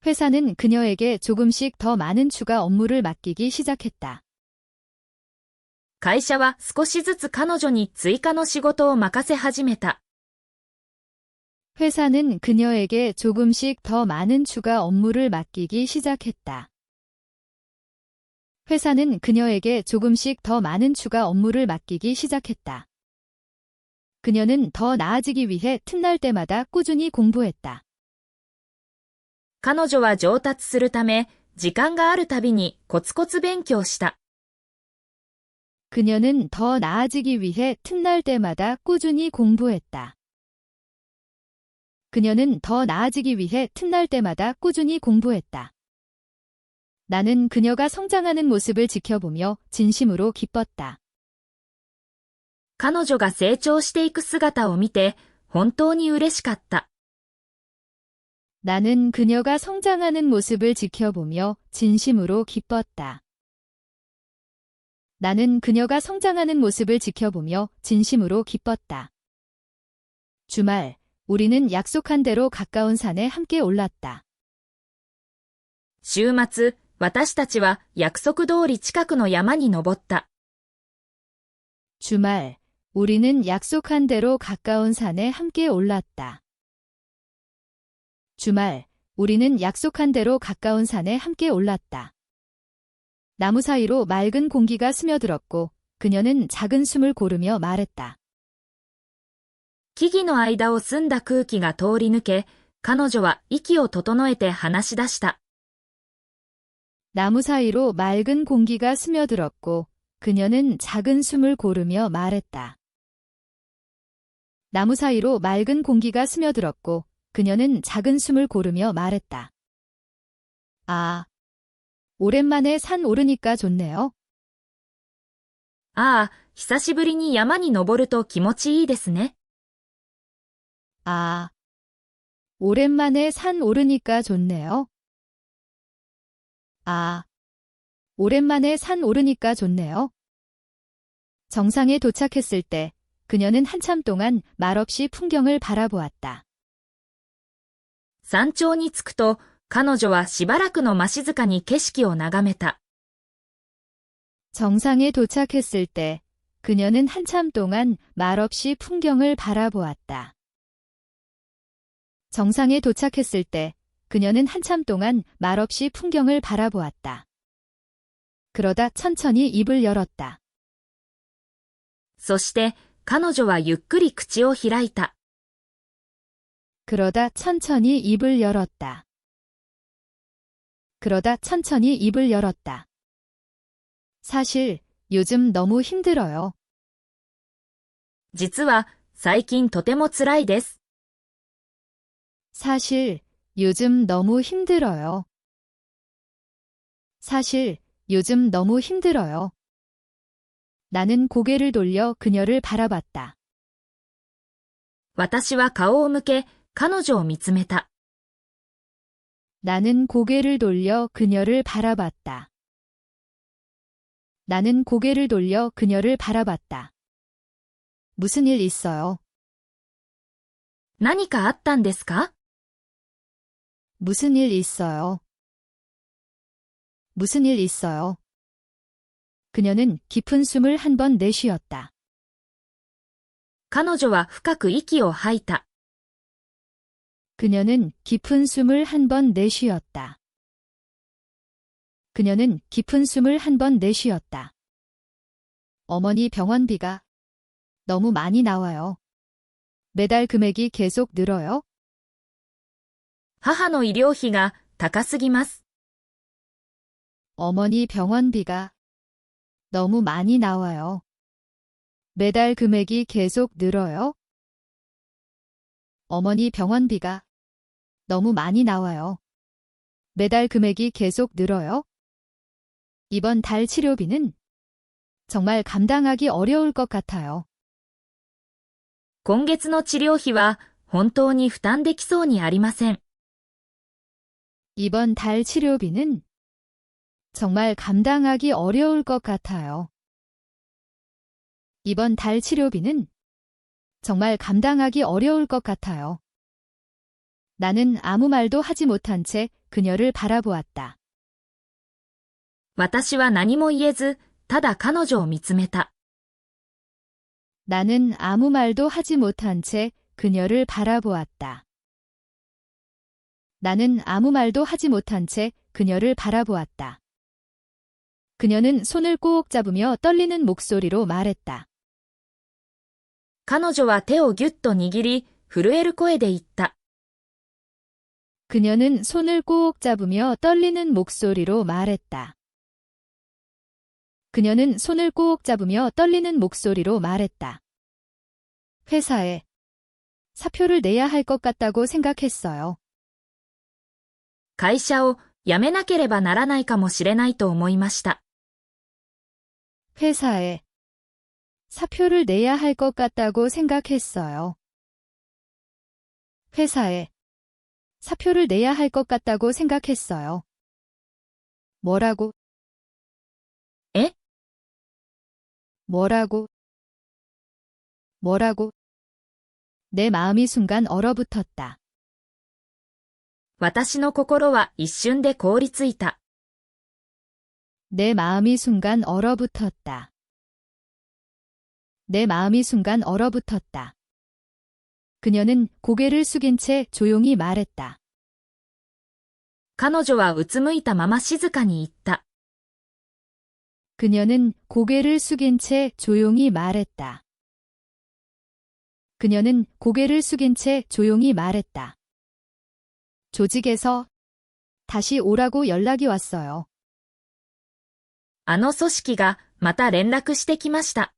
Speaker 1: 회사는 그녀에게 조금씩 더 많은 추가 업무를 맡기기 시작했다.
Speaker 2: 会社は少しずつ彼女に追加の仕事を任せ始めた。
Speaker 1: 회사는 그녀에게 조금씩 더 많은 추가 업무를 맡기기 시작했다. 회사는 그녀에게 조금씩 더 많은 추가 업무를 맡기기 시작했다. 그녀는 더 나아지기 위해 틈날 때마다 꾸준히 공부했다.
Speaker 2: 彼女は上達するため、時間があるたびにコツコツ勉強した。
Speaker 1: 그녀는 더 나아지기 위해 틈날 때마다 꾸준히 공부했다. 그녀는 더 나아지기 위해 틈날 때마다 꾸준히 공부했다. 나는 그녀가 성장하는 모습을 지켜보며 진심으로 기뻤다.
Speaker 2: 彼女が成長していく姿を見て、本当に嬉しかった。
Speaker 1: 나는 그녀가 성장하는 모습을 지켜보며 진심으로 기뻤다. 나는 그녀가 성장하는 모습을 지켜보며 진심으로 기뻤다. 주말, 우리는 약속한 대로 가까운 산에 함께 올랐다.
Speaker 2: 週末、私たちは約束通り近くの山に登った。
Speaker 1: 주말, 우리는 약속한 대로 가까운 산에 함께 올랐다. 주말, 우리는 약속한 대로 가까운 산에 함께 올랐다. 나무 사이로 맑은 공기가 스며들었고 그녀는 작은 숨을 고르며 말했다.
Speaker 2: 木々の間を澄んだ空気が通り抜け、彼女は息を整えて話し出した。
Speaker 1: 나무 사이로 맑은 공기가 스며들었고 그녀는 작은 숨을 고르며 말했다. 나무 사이로 맑은 공기가 스며들었고 그녀는 작은 숨을 고르며 말했다. 아, 오랜만에 산 오르니까 좋네요.
Speaker 2: ああ、久しぶりに山に登ると気持ちいいですね。
Speaker 1: 아, 오랜만에 산 오르니까 좋네요. 아, 오랜만에 산 오르니까 좋네요. 정상에 도착했을 때 그녀는 한참 동안 말없이 풍경을 바라보았다.
Speaker 2: 山頂に着くと、彼女はしばらくの待ち塚に景色を眺めた。
Speaker 1: 정상에 도착했을 때 그녀는 한참 동안 말없이 풍경을 바라보았다. 정상에 도착했을 때 그녀는 한참 동안 말없이 풍경을 바라보았다. 그러다 천천히 입을 열었다.
Speaker 2: そして、彼女はゆっくり口を開いた。
Speaker 1: 그러다 천천히 입을 열었다. 그러다 천천히 입을 열었다. 사실 요즘 너무 힘들어요.
Speaker 2: 実は、最近とても辛いです。
Speaker 1: 사실 요즘 너무 힘들어요. 사실 요즘 너무 힘들어요. 나는 고개를 돌려 그녀를 바라봤다.
Speaker 2: 私は顔を向け、彼女を見つめた。
Speaker 1: 나는 고개를 돌려 그녀를 바라봤다. 나는 고개를 돌려 그녀를 바라봤다. 무슨 일 있어요?
Speaker 2: 何かあったんですか？
Speaker 1: 무슨 일 있어요? 무슨 일 있어요? 그녀는 깊은 숨을 한 번 내쉬었다.
Speaker 2: 彼女は深く息を吐いた。
Speaker 1: 그녀는 깊은 숨을 한 번 내쉬었다. 그녀는 깊은 숨을 한 번 내쉬었다. 어머니 병원비가 너무 많이 나와요. 매달 금액이 계속 늘어요?
Speaker 2: 母の医療費が高すぎます。
Speaker 1: 어머니 병원비가 너무 많이 나와요. 매달 금액이 계속 늘어요? 어머니 병원비가 너무 많이 나와요. 매달 금액이 계속 늘어요? 이번 달 치료비는 정말 감당하기 어려울 것 같아요.
Speaker 2: 今月の治療費は本当に負担できそうにありません。
Speaker 1: 이번 달 치료비는 정말 감당하기 어려울 것 같아요. 이번 달 치료비는 정말 감당하기 어려울 것 같아요. 나는 아무 말도 하지 못한 채 그녀를 바라보았다.
Speaker 2: 私は何も言えず、ただ彼女を見つめた。
Speaker 1: 나는 아무 말도 하지 못한 채 그녀를 바라보았다. 나는 아무 말도 하지 못한 채 그녀를 바라보았다. 그녀는 손을 꼭 잡으며 떨리는 목소리로 말했다.
Speaker 2: 彼女は手をぎゅっと握り、震える声で言った。
Speaker 1: 그녀는 손을 꼭 잡으며 떨리는 목소리로 말했다. 그녀는 손을 꼭 잡으며 떨리는 목소리로 말했다. 회사에 사표를 내야 할 것 같다고 생각했어요.
Speaker 2: 会社を辞めなければならないかもしれないと思いました。
Speaker 1: 회사에 사표를 내야 할 것 같다고 생각했어요. 회사에 사표를 내야 할 것 같다고 생각했어요. 뭐라고?
Speaker 2: 에?
Speaker 1: 뭐라고? 뭐라고? 내 마음이 순간 얼어붙었다.
Speaker 2: 私の心は一瞬で凍りついた。
Speaker 1: 내 마음이 순간 얼어붙었다. 내 마음이 순간 얼어붙었다. 그녀는 고개를 숙인 채 조용히 말했다.
Speaker 2: 彼女はうつむいたまま静かに言った。
Speaker 1: 그녀는 고개를 숙인 채 조용히 말했다. 그녀는 고개를 숙인 채 조용히 말했다. 조직에서 다시 오라고 연락이 왔어요.
Speaker 2: あの組織がまた連絡してきました。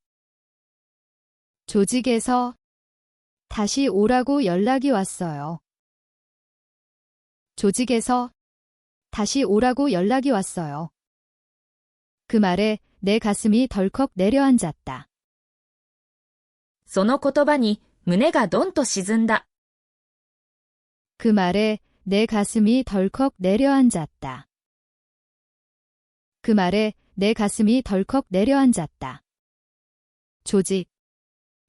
Speaker 1: 조직에서 다시 오라고 연락이 왔어요. 조직에서 다시 오라고 연락이 왔어요. 그 말에 내 가슴이 덜컥 내려앉았다.
Speaker 2: その言葉に胸がドンと沈んだ。
Speaker 1: 그 말에 내 가슴이 덜컥 내려앉았다. 그 말에 내 가슴이 덜컥 내려앉았다. 조직.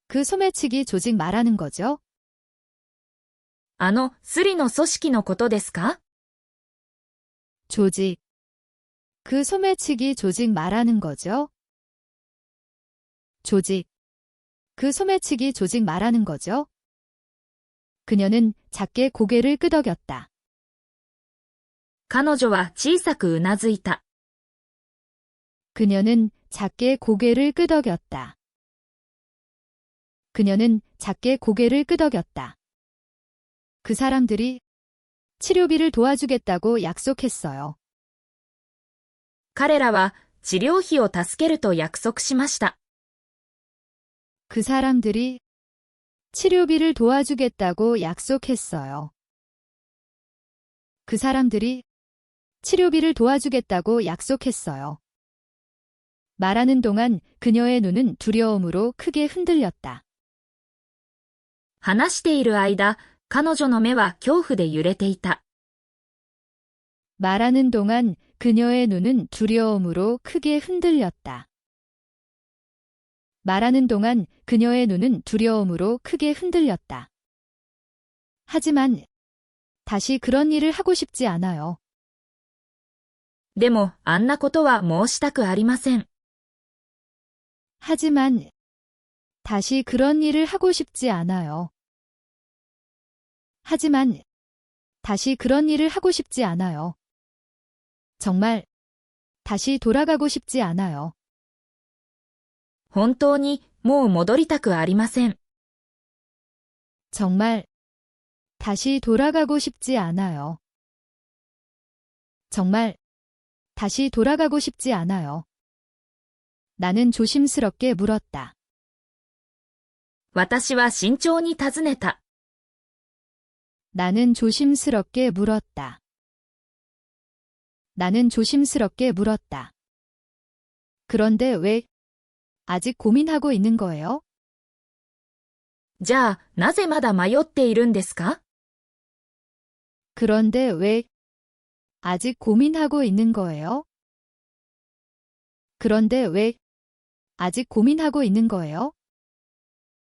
Speaker 1: 그 소매치기 조직 말하는 거죠?
Speaker 2: スリの組織のことですか？
Speaker 1: 조직. 그 소매치기 조직 말하는 거죠? 조직. 그 소매치기 조직 말하는 거죠? 그녀는 작게 고개를 끄덕였다.
Speaker 2: 彼女は小さくうなずいた。
Speaker 1: 그녀는 작게 고개를 끄덕였다. 그녀는 작게 고개를 끄덕였다. 그 사람들이 치료비를 도와주겠다고 약속했어요.
Speaker 2: 彼らは治療費を助けると約束しました。
Speaker 1: 그 사람들이 치료비를 도와주겠다고 약속했어요. 그 사람들이 치료비를 도와주겠다고 약속했어요. 말하는 동안 그녀의 눈은 두려움으로 크게 흔들렸다.
Speaker 2: 話している間、彼女の目は恐怖で揺れていた。
Speaker 1: 말하는 동안 그녀의 눈은 두려움으로 크게 흔들렸다. 말하는 동안 그녀의 눈은 두려움으로 크게 흔들렸다. 하지만 다시 그런 일을 하고 싶지 않아요.
Speaker 2: でも、あんなことは申したくありません。
Speaker 1: 하지만 다시 그런 일을 하고 싶지 않아요. 하지만 다시 그런 일을 하고 싶지 않아요. 정말 다시 돌아가고 싶지 않아요.
Speaker 2: 本当にもう戻りたくありません。
Speaker 1: 정말 다시 돌아가고 싶지 않아요. 정말 다시 돌아가고 싶지 않아요. 나는 조심스럽게 물었다.
Speaker 2: 私は慎重に尋ねた。
Speaker 1: 나는 조심스럽게 물었다. 나는 조심스럽게 물었다. 그런데 왜 아직 고민하고 있는 거예요?
Speaker 2: じゃあ、なぜまだ迷っているんですか？
Speaker 1: 그런데 왜 아직 고민하고 있는 거예요? 그런데 왜 아직 고민하고 있는 거예요?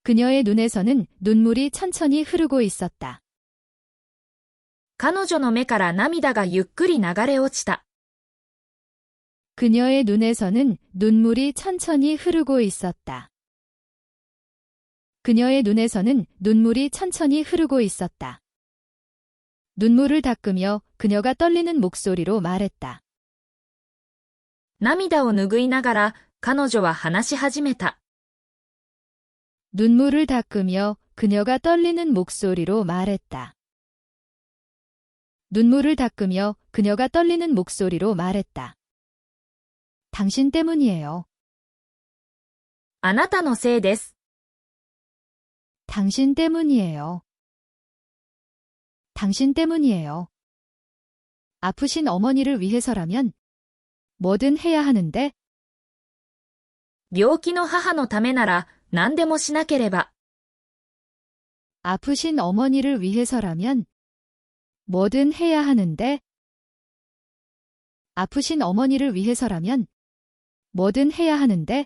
Speaker 1: 그녀의 눈에서는 눈물이 천천히 흐르고 있었다.
Speaker 2: 彼女の目から涙がゆっくり流れ落ちた。
Speaker 1: 그녀의 눈에서는 눈물이 천천히 흐르고 있었다. 그녀의 눈에서는 눈물이 천천히 흐르고 있었다. 눈물을 닦으며 그녀가 떨리는 목소리로 말했다.
Speaker 2: 涙を拭いながら彼女は話し始めた。
Speaker 1: 눈물을 닦으며 그녀가 떨리는 목소리로 말했다. 눈물을 닦으며 그녀가 떨리는 목소리로 말했다. 당신 때문이에요.
Speaker 2: あなたのせいです。
Speaker 1: 당신 때문이에요. 당신 때문이에요. 아프신 어머니를 위해서라면 뭐든 해야 하는데
Speaker 2: 病気の母のためなら何でもしなければ。
Speaker 1: 아프신 어머니를 위해서라면 뭐든 해야 하는데 아프신 어머니를 위해서라면 뭐든 해야 하는데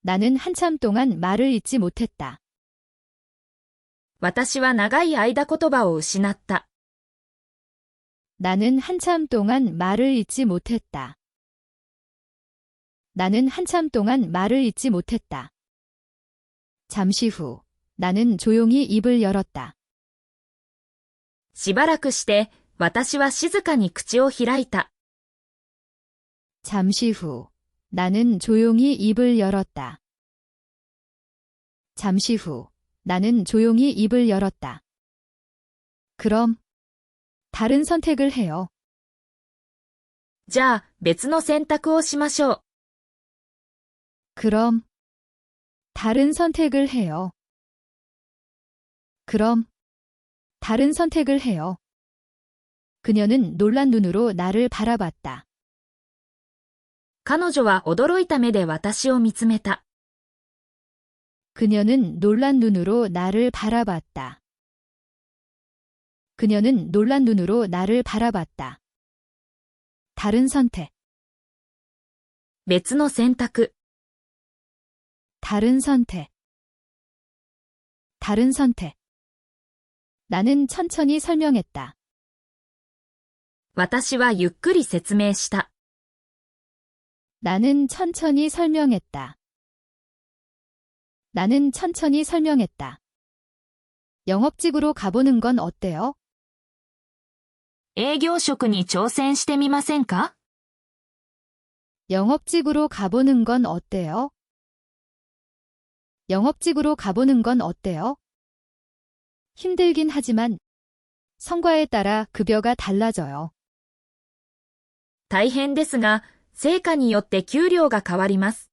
Speaker 1: 나는 한참 동안 말을 잇지 못했다.
Speaker 2: 私は長い間言葉を失った。
Speaker 1: 나는 한참 동안 말을 잇지 못했다. 나는 한참 동안 말을 잇지 못했다. 잠시 후 나는 조용히 입을 열었다.
Speaker 2: しばらくして私は静かに口を開いた。
Speaker 1: 잠시 후 나는 조용히 입을 열었다. 잠시 후 나는 조용히 입을 열었다. 그럼 다른 선택을 해요.
Speaker 2: じゃあ別の選択をしましょう。
Speaker 1: 그럼 다른 선택을 해요. 그럼 다른 선택을 해요. 그녀는 놀란 눈으로 나를 바라봤다.
Speaker 2: 彼女は驚いた目で私を見つめた。
Speaker 1: 그녀는 놀란 눈으로 나를 바라봤다. 그녀는 놀란 눈으로 나를 바라봤다. 다른 선택,
Speaker 2: 別の選択、
Speaker 1: 다른 선택, 다른 선택. 나는 천천히 설명했다.
Speaker 2: 私はゆっくり説明した。
Speaker 1: 나는 천천히 설명했다. 나는 천천히 설명했다. 영업직으로 가보는 건 어때요?
Speaker 2: 営業職に挑戦してみませんか？
Speaker 1: 영업직으로 가보는 건 어때요? 영업직으로 가보는 건 어때요? 힘들긴 하지만 성과에 따라 급여가 달라져요.
Speaker 2: 大変ですが、成果によって給料が変わります。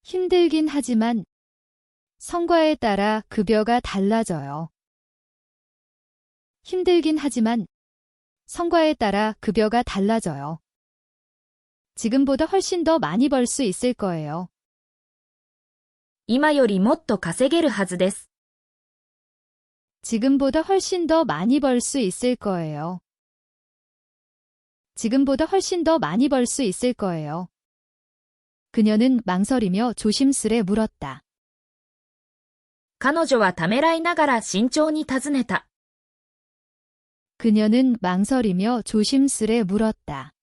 Speaker 1: 힘들긴 하지만 성과에 따라 급여가 달라져요. 힘들긴 하지만 성과에 따라 급여가 달라져요. 지금보다 훨씬 더 많이 벌 수 있을 거예요.
Speaker 2: 今よりもっと稼げるはずです。
Speaker 1: 지금보다 훨씬 더 많이 벌 수 있을 거예요. 지금보다 훨씬 더 많이 벌 수 있을 거예요. 그녀는 망설이며 조심스레 물었다.
Speaker 2: 彼女はためらいながら慎重に尋ねた。
Speaker 1: 그녀는 망설이며 조심스레 물었다.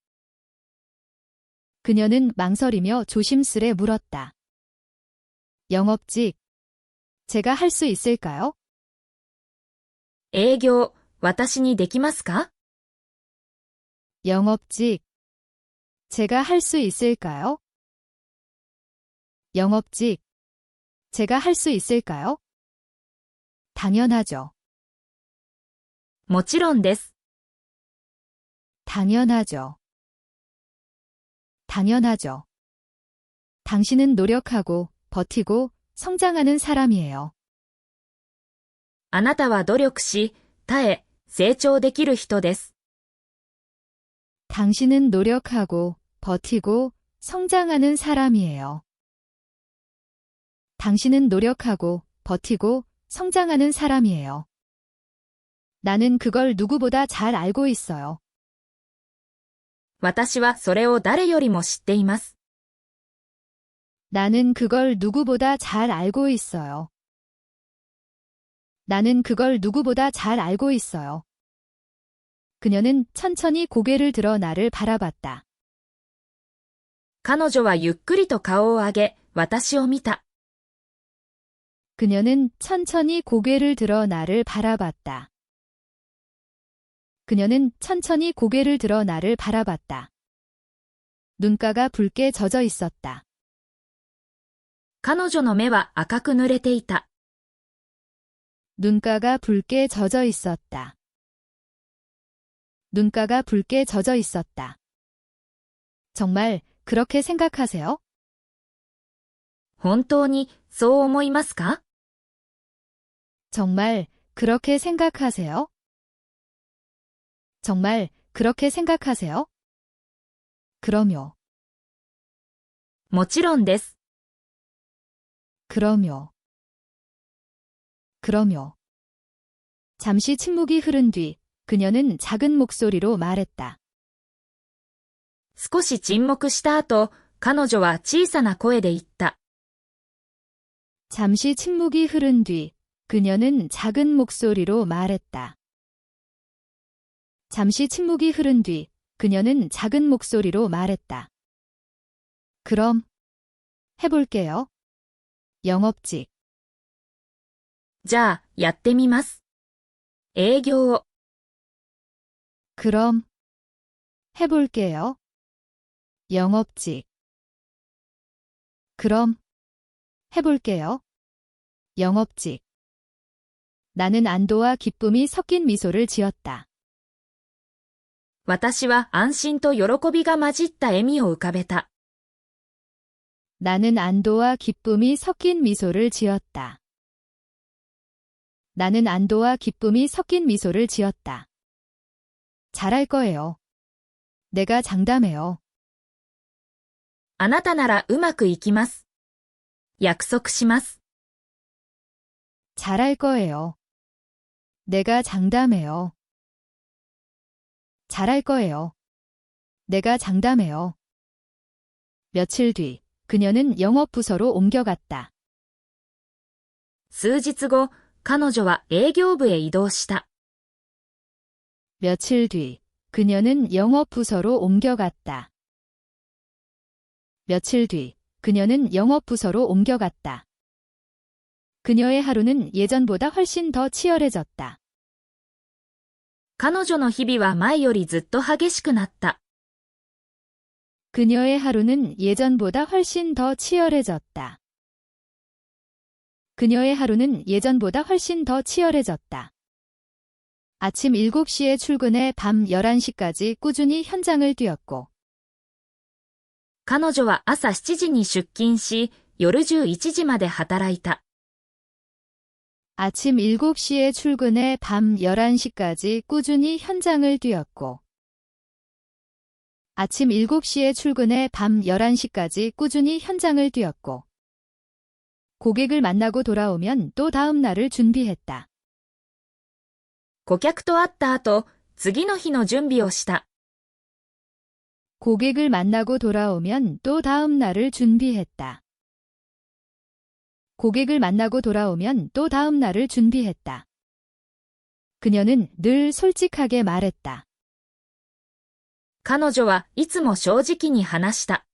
Speaker 1: 그녀는 망설이며 조심스레 물었다. 영업직, 제가 할 수 있을까요?
Speaker 2: 営業、私にできますか？
Speaker 1: 영업직, 제가 할 수 있을까요? 영업직, 제가 할 수 있을까요? 당연하죠.
Speaker 2: もちろんです。
Speaker 1: 당연하죠. 당연하죠. 당신은 노력하고 버티고 성장하는 사람이에요.
Speaker 2: あなたは努力し、耐え、成長できる人です。
Speaker 1: 당신은 노력하고 버티고 성장하는 사람이에요. 당신은 노력하고 버티고 성장하는 사람이에요. 나는 그걸 누구보다 잘 알고 있어요.
Speaker 2: 私はそれを誰よりも知っています。
Speaker 1: 나는 그걸 누구보다 잘 알고 있어요. 나는 그걸 누구보다 잘 알고 있어요. 그녀는 천천히 고개를 들어 나를 바라봤다.
Speaker 2: 彼女はゆっくりと顔を上げ、私を見た。
Speaker 1: 그녀는 천천히 고개를 들어 나를 바라봤다. 그녀는 천천히 고개를 들어 나를 바라봤다. 눈가가 붉게 젖어 있었다.
Speaker 2: 彼女の目は赤く濡れていた。
Speaker 1: 눈가가 붉게 젖어 있었다. 눈가가 붉게 젖어 있었다. 정말 그렇게 생각하세요?
Speaker 2: 本当にそう思いますか？
Speaker 1: 정말 그렇게 생각하세요? 정말 그렇게 생각하세요? 그럼요.
Speaker 2: もちろんです。
Speaker 1: 그럼요. 그럼요. 잠시 침묵이 흐른 뒤 그녀는 작은 목소리로 말했다.
Speaker 2: 少し沈黙した後、彼女は小さな声で言った。
Speaker 1: 잠시 침묵이 흐른 뒤 그녀는 작은 목소리로 말했다. 잠시 침묵이 흐른 뒤 그녀는 작은 목소리로 말했다. 그럼 해볼게요. 영업직.
Speaker 2: じゃあ、やってみます。営業を。
Speaker 1: 그럼 해볼게요. 영업직. 그럼 해볼게요. 영업직. 나는 안도와 기쁨이 섞인 미소를 지었다.
Speaker 2: 私は安心と喜びが混じった笑みを浮かべた。
Speaker 1: 나는 안도와 기쁨이 섞인 미소를 지었다. 나는 안도와 기쁨이 섞인 미소를 지었다. 잘할 거예요. 내가 장담해요.
Speaker 2: あなたならうまくいきます。約束します。
Speaker 1: 잘할 거예요. 내가 장담해요. 잘할 거예요. 내가 장담해요. 며칠 뒤, 그녀는 영업부서로 옮겨갔다.
Speaker 2: 数日後、彼女は営業部へ移動した。
Speaker 1: 며칠 뒤, 그녀는 영업부서로 옮겨갔다. 며칠 뒤, 그녀는 영업부서로 옮겨갔다. 그녀의 하루는 예전보다 훨씬 더 치열해졌다.
Speaker 2: 彼女の日々は前よりずっと激しくなった。
Speaker 1: 그녀의 하루는 예전보다 훨씬 더 치열해졌다. 그녀의 하루는 예전보다 훨씬 더 치열해졌다. 아침 7시에 출근해 밤 11시까지 꾸준히 현장을 뛰었고,
Speaker 2: 彼女は朝7時に出勤し、夜11時まで働いた。
Speaker 1: 아침 7시에 출근해 밤 11시까지 꾸준히 현장을 뛰었고, 아침 7시에 출근해 밤 11시까지 꾸준히 현장을 뛰었고, 고객을 만나고 돌아오면 또 다음 날을 준비했다.
Speaker 2: 顧客と会った後、次の日の準備をした。
Speaker 1: 고객을 만나고 돌아오면 또 다음 날을 준비했다. 고객을 만나고 돌아오면 또 다음 날을 준비했다. 그녀는 늘 솔직하게 말했다.
Speaker 2: 彼女はいつも正直に話した。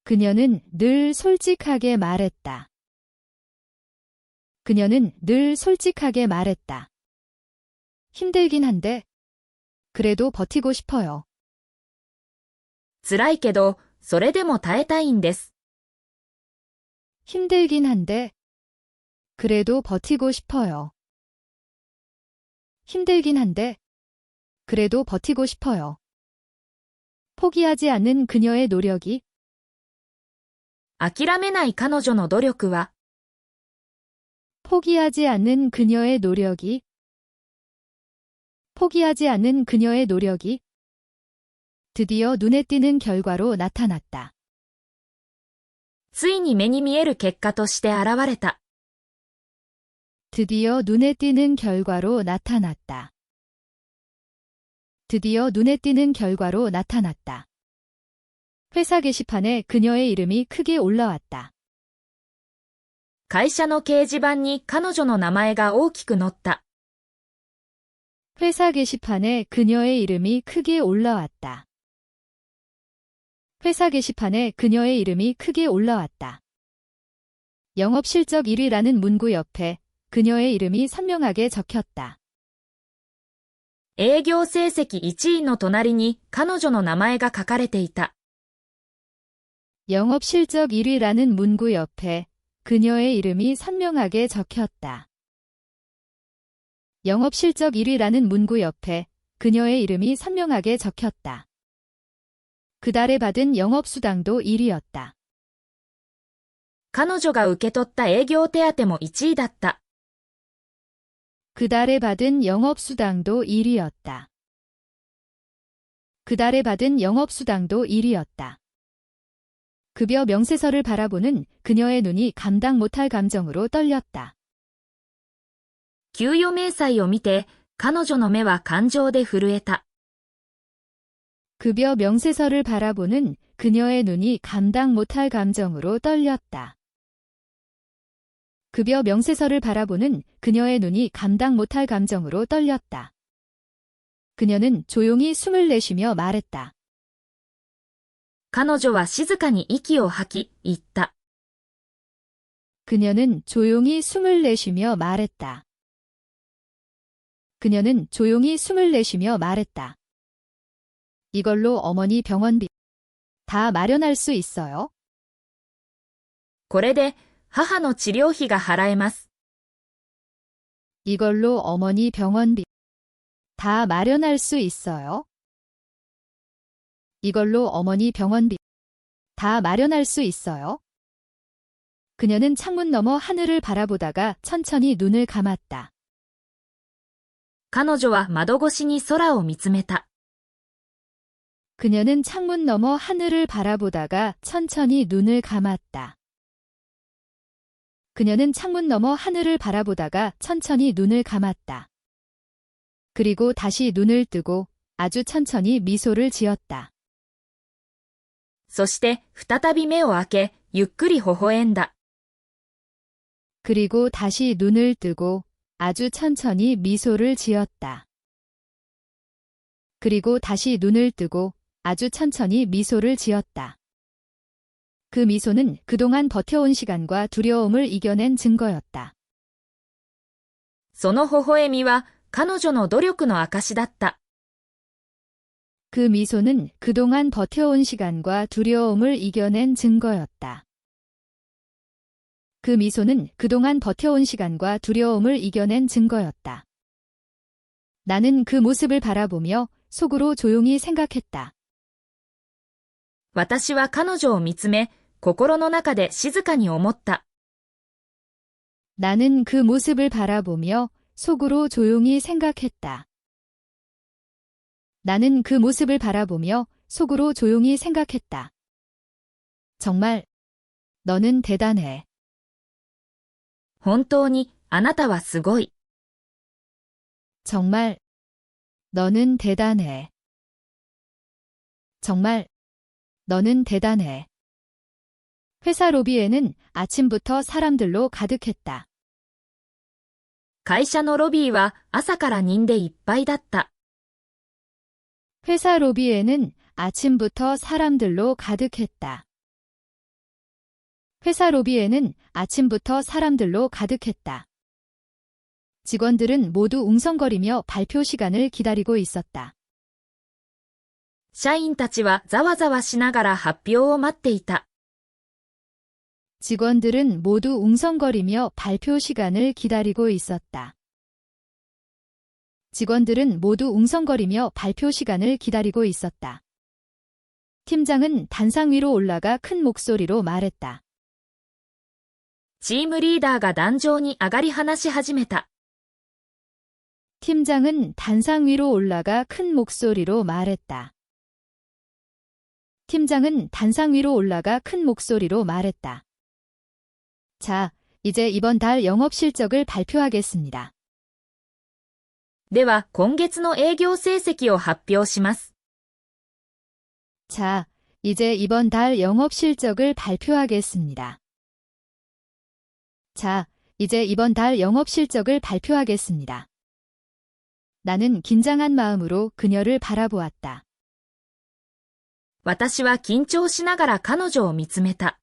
Speaker 1: 그녀는 늘 솔직하게 말했다. 그녀는 늘 솔직하게 말했다. 힘들긴 한데, 그래도 버티고 싶어요.
Speaker 2: 辛いけど、それでも耐えたいんです。
Speaker 1: 힘들긴 한데, 그래도 버티고 싶어요. 힘들긴 한데, 그래도 버티고 싶어요. 포기하지 않는 그녀의 노력이,
Speaker 2: 諦めない彼女の努力は、
Speaker 1: 포기하지 않는 그녀의 노력이, 포기하지 않는 그녀의 노력이 드디어 눈에 띄는 결과로 나타났다.
Speaker 2: ついに目に見える結果として現れた。
Speaker 1: 드디어 눈에 띄는 결과로 나타났다. 드디어 눈에 띄는 결과로 나타났다. 회사 게시판에 그녀의 이름이 크게 올라왔다.
Speaker 2: 会社の掲示板に彼女の名前が大きく載った。
Speaker 1: 회사 게시판에 그녀의 이름이 크게 올라왔다. 회사 게시판에 그녀의 이름이 크게 올라왔다. 영업 실적 1위라는 문구 옆에 그녀의 이름이 선명하게 적혔다.
Speaker 2: 営業成績1位の隣に彼女の名前が書かれていた。
Speaker 1: 영업 실적 1위라는 문구 옆에 그녀의 이름이 선명하게 적혔다. 영업 실적 1위라는 문구 옆에 그녀의 이름이 선명하게 적혔다. 그달에 받은 영업수당도 1위였다.
Speaker 2: 彼女が受け取った営業手当も1位だった。
Speaker 1: 그달에 받은 영업수당도 1위였다. 그달에 받은 영업수당도 1위였다. 급여 명세서를 바라보는 그녀의 눈이 감당 못할 감정으로 떨렸다.
Speaker 2: 給与明細を見て、彼女の目は感情で震えた。
Speaker 1: 급여 명세서를 바라보는 그녀의 눈이 감당 못할 감정으로 떨렸다. 급여 명세서를 바라보는 그녀의 눈이 감당 못할 감정으로 떨렸다. 그녀는 조용히 숨을 내쉬며 말했다.
Speaker 2: 彼女は静かに息を吐き、言った。
Speaker 1: 그녀는 조용히 숨을 내쉬며 말했다. 그녀는 조용히 숨을 내쉬며 말했다. 이걸로 어머니 병원비 다 마련할 수 있어요?
Speaker 2: これで、母の治療費が払えます。
Speaker 1: 이걸로 어머니 병원비 다 마련할 수 있어요? 이걸로 어머니 병원비 다 마련할 수 있어요? 그녀는 창문 너머 하늘을 바라보다가 천천히 눈을 감았다.
Speaker 2: 彼女は窓越しに空を見つめた。
Speaker 1: 그녀는 창문 너머 하늘을 바라보다가 천천히 눈을 감았다. 그녀는 창문 너머 하늘을 바라보다가 천천히 눈을 감았다. 그리고 다시 눈을 뜨고 아주 천천히 미소를 지었다.
Speaker 2: そして再び目を開け、ゆっくり微笑んだ。
Speaker 1: 그리고 다시 눈을 뜨고 아주 천천히 미소를 지었다. 그리고 다시 눈을 뜨고 아주 천천히 미소를 지었다. 그 미소는 그동안 버텨온 시간과 두려움을 이겨낸 증거였다.
Speaker 2: その微笑みは彼女の努力の証だった。
Speaker 1: 그 미소는 그동안 버텨온 시간과 두려움을 이겨낸 증거였다. 그 미소는 그동안 버텨온 시간과 두려움을 이겨낸 증거였다. 나는 그 모습을 바라보며 속으로 조용히 생각했다.
Speaker 2: 私は彼女を見つめ、心の中で静かに思った。
Speaker 1: 나는 그 모습을 바라보며 속으로 조용히 생각했다. 나는 그 모습을 바라보며 속으로 조용히 생각했다. 정말, 너는 대단해.
Speaker 2: 本当に、あなたはすごい。
Speaker 1: 정말, 너는 대단해. 정말, 너는 대단해. 회사 로비에는 아침부터 사람들로 가득했다.
Speaker 2: 会社のロビーは朝から人でいっぱいだった。
Speaker 1: 회사 로비에는 아침부터 사람들로 가득했다. 회사 로비에는 아침부터 사람들로 가득했다. 직원들은 모두 웅성거리며 발표 시간을 기다리고 있었다.
Speaker 2: 社員たちはざわざわしながら発表を待っていた。
Speaker 1: 직원들은 모두 웅성거리며 발표 시간을 기다리고 있었다. 직원들은 모두 웅성거리며 발표 시간을 기다리고 있었다. 팀장은 단상 위로 올라가 큰 목소리로 말했다.
Speaker 2: チームリーダーが壇上に上がり話し始めた。
Speaker 1: 팀장은 단상 위로 올라가 큰 목소리로 말했다. 팀장은 단상 위로 올라가 큰 목소리로 말했다. 자, 이제 이번 달 영업 실적을 발표하겠습니다.
Speaker 2: では、今月の営業成績を発表します。
Speaker 1: 자, 이제 이번 달 영업 실적을 발표하겠습니다. 자, 이제 이번 달 영업 실적을 발표하겠습니다. 나는 긴장한 마음으로 그녀를 바라보았다.
Speaker 2: 私は緊張しながら彼女を見つめた。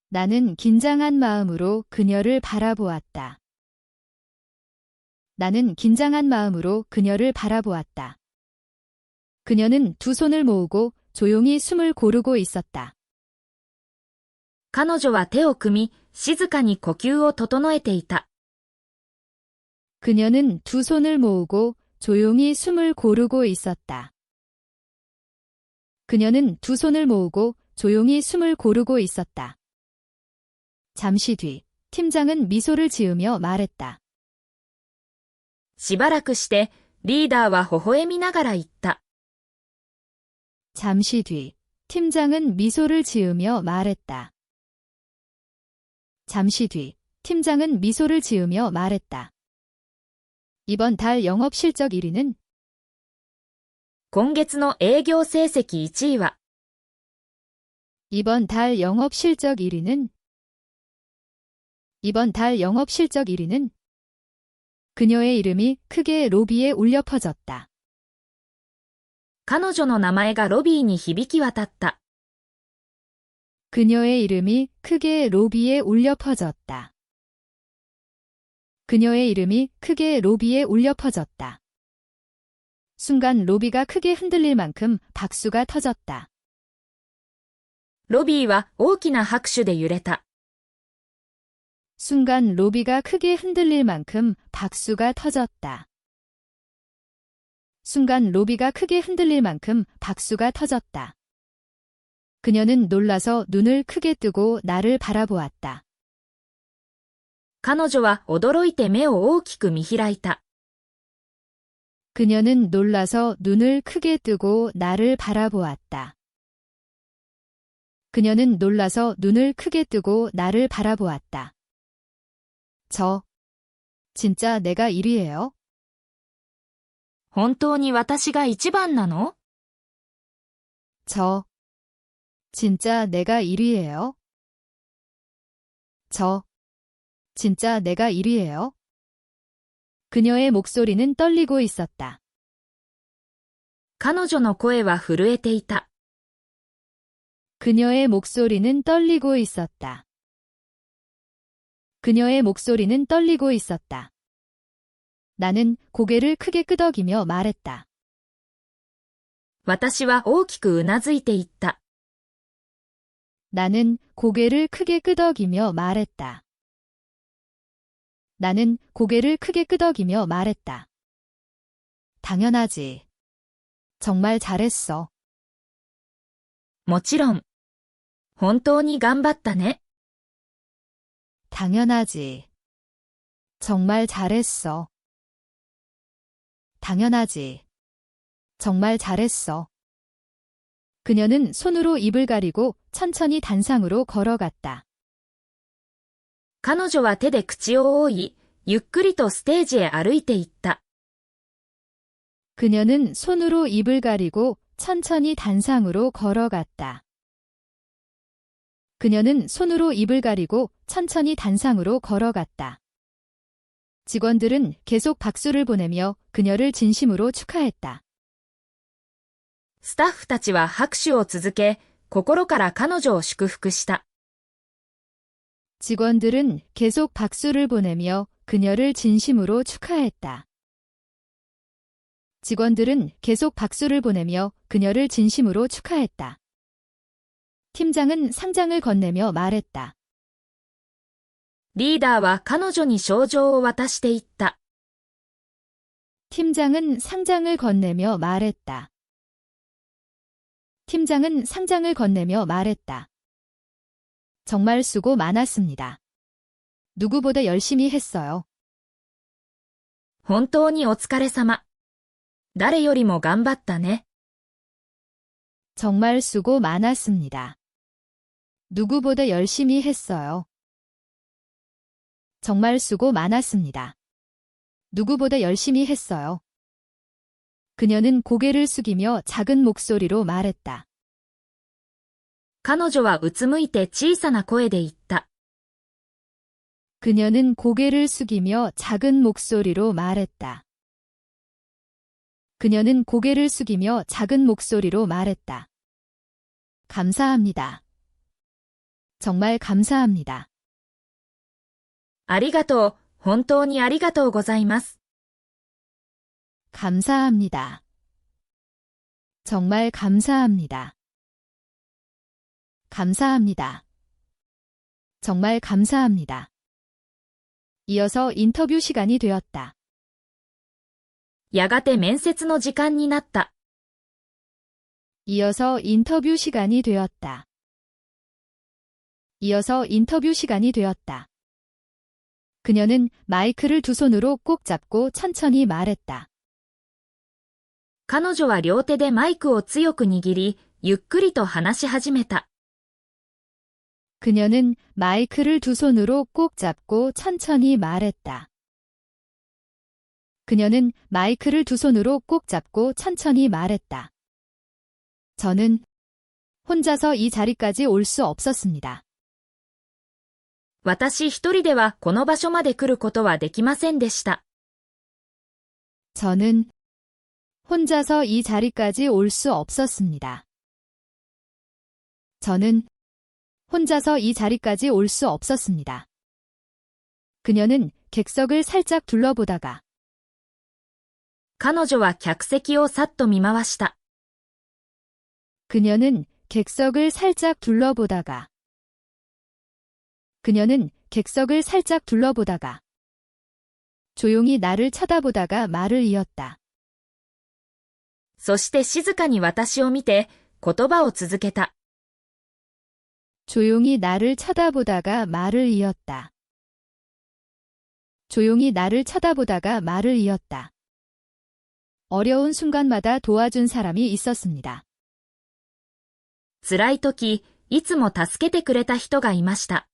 Speaker 1: 나는 긴장한 마음으로 그녀를 바라보았다. 나는 긴장한 마음으로 그녀를 바라보았다. 그녀는 두 손을 모으고 조용히 숨을 고르고 있었다.
Speaker 2: 彼女は手を組み、静かに呼吸を整えていた。
Speaker 1: 그녀는 두 손을 모으고 조용히 숨을 고르고 있었다. 그녀는 두 손을 모으고 조용히 숨을 고르고 있었다. 잠시 뒤, 팀장은 미소를 지으며 말했다.
Speaker 2: しばらくして、リーダーは微笑みながら言った。
Speaker 1: 잠시 뒤, 팀장은 미소를 지으며 말했다. 잠시 뒤, 팀장은 미소를 지으며 말했다. 이번 달 영업 실적 1위는
Speaker 2: 今月の営業成績1位は、
Speaker 1: 이번 달 영업 실적 1위는 이번 달 영업 실적 1위는 그녀의 이름이 크게 로비에 울려 퍼졌다.
Speaker 2: 彼女の名前がロビーに響き渡った。
Speaker 1: 그녀의 이름이 크게 로비에 울려 퍼졌다. 그녀의 이름이 크게 로비에 울려 퍼졌다. 순간 로비가 크게 흔들릴 만큼 박수가 터졌다.
Speaker 2: ロビーは大きな拍手で揺れた。
Speaker 1: 순간 로비가 크게 흔들릴 만큼 박수가 터졌다. 순간 로비가 크게 흔들릴 만큼 박수가 터졌다. 그녀는 놀라서 눈을 크게 뜨고 나를 바라보았다.
Speaker 2: 彼女は驚いて目を大きく見開いた。
Speaker 1: 그녀는 놀라서 눈을 크게 뜨고 나를 바라보았다. 그녀는 놀라서 눈을 크게 뜨고 나를 바라보았다. 진짜 내가 1위예요?
Speaker 2: 本当に私が一番なの？
Speaker 1: 진짜 내가 1위예요? 진짜 내가 1위예요? 그녀의 목소리는 떨리고 있었다.
Speaker 2: 彼女の声は震えていた。
Speaker 1: 그녀의 목소리는 떨리고 있었다. 그녀의 목소리는 떨리고 있었다. 나는 고개를 크게 끄덕이며 말했다.
Speaker 2: 私は大きくうなずいていった。
Speaker 1: 나는 고개를 크게 끄덕이며 말했다. 나는 고개를 크게 끄덕이며 말했다. 당연하지. 정말 잘했어.
Speaker 2: もちろん。本当に頑張ったね。
Speaker 1: 당연하지. 정말 잘했어. 당연하지. 정말 잘했어. 그녀는 손으로 입을 가리고 천천히 단상으로 걸어갔다.
Speaker 2: 彼女は手で口を覆い、ゆっくりとステージへ歩いていった。
Speaker 1: 그녀는 손으로 입을 가리고 천천히 단상으로 걸어갔다. 그녀는 손으로 입을 가리고 천천히 단상으로 걸어갔다. 직원들은 계속 박수를 보내며 그녀를 진심으로 축하했다.
Speaker 2: スタッフたちは拍手を続け、心から彼女を祝福した。
Speaker 1: 직원들은 계속 박수를 보내며 그녀를 진심으로 축하했다. 직원들은 계속 박수를 보내며 그녀를 진심으로 축하했다. 팀장은 상장을 건네며 말했다.
Speaker 2: リーダーは彼女に賞状を渡していった。
Speaker 1: 팀장은 상장을 건네며 말했다. 팀장은 상장을 건네며 말했다. 정말 수고 많았습니다. 누구보다 열심히 했어요.
Speaker 2: 本当にお疲れ様。誰よりも頑張ったね。
Speaker 1: 정말 수고 많았습니다. 누구보다 열심히 했어요. 정말 수고 많았습니다. 누구보다 열심히 했어요. 그녀는 고개를 숙이며 작은 목소리로 말했다.
Speaker 2: 彼女はうつむいて小さな声で言った。
Speaker 1: 그녀는 고개를 숙이며 작은 목소리로 말했다. 그녀는 고개를 숙이며 작은 목소리로 말했다. 감사합니다. 정말 감사합니다.
Speaker 2: ありがとう。本当にありがとうございます。
Speaker 1: 감사합니다. 정말 감사합니다. 감사합니다. 정말 감사합니다. 이어서 인터뷰 시간이 되었다.
Speaker 2: やがて面接の時間になった。
Speaker 1: 이어서 인터뷰 시간이 되었다. 이어서 인터뷰 시간이 되었다. 그녀는 마이크를 두 손으로 꼭 잡고 천천히 말했다.
Speaker 2: 彼女は両手でマイクを強く握り、ゆっくりと話し始めた。
Speaker 1: 그녀는 마이크를 두 손으로 꼭 잡고 천천히 말했다. 그녀는 마이크를 두 손으로 꼭 잡고 천천히 말했다. 저는 혼자서 이 자리까지 올 수 없었습니다.
Speaker 2: 私一人ではこの場所まで来ることはできませんでした。
Speaker 1: 저는 혼자서 이 자리까지 올 수 없었습니다. 저는 혼자서 이 자리까지 올 수 없었습니다. 그녀는 객석을 살짝 둘러보다가
Speaker 2: 彼女は客席をさっと見回した。
Speaker 1: 그녀는 객석을 살짝 둘러보다가 그녀는 객석을 살짝 둘러보다가 조용히 나를 쳐다보다가 말을 이었다.
Speaker 2: そして静かに私を見て言葉を続けた。
Speaker 1: 조용히 나를 쳐다보다가 말을 이었다. 조용히 나를 쳐다보다가 말을 이었다. 어려운 순간마다 도와준 사람이 있었습니다.
Speaker 2: 辛い時、いつも助けてくれた人がいました。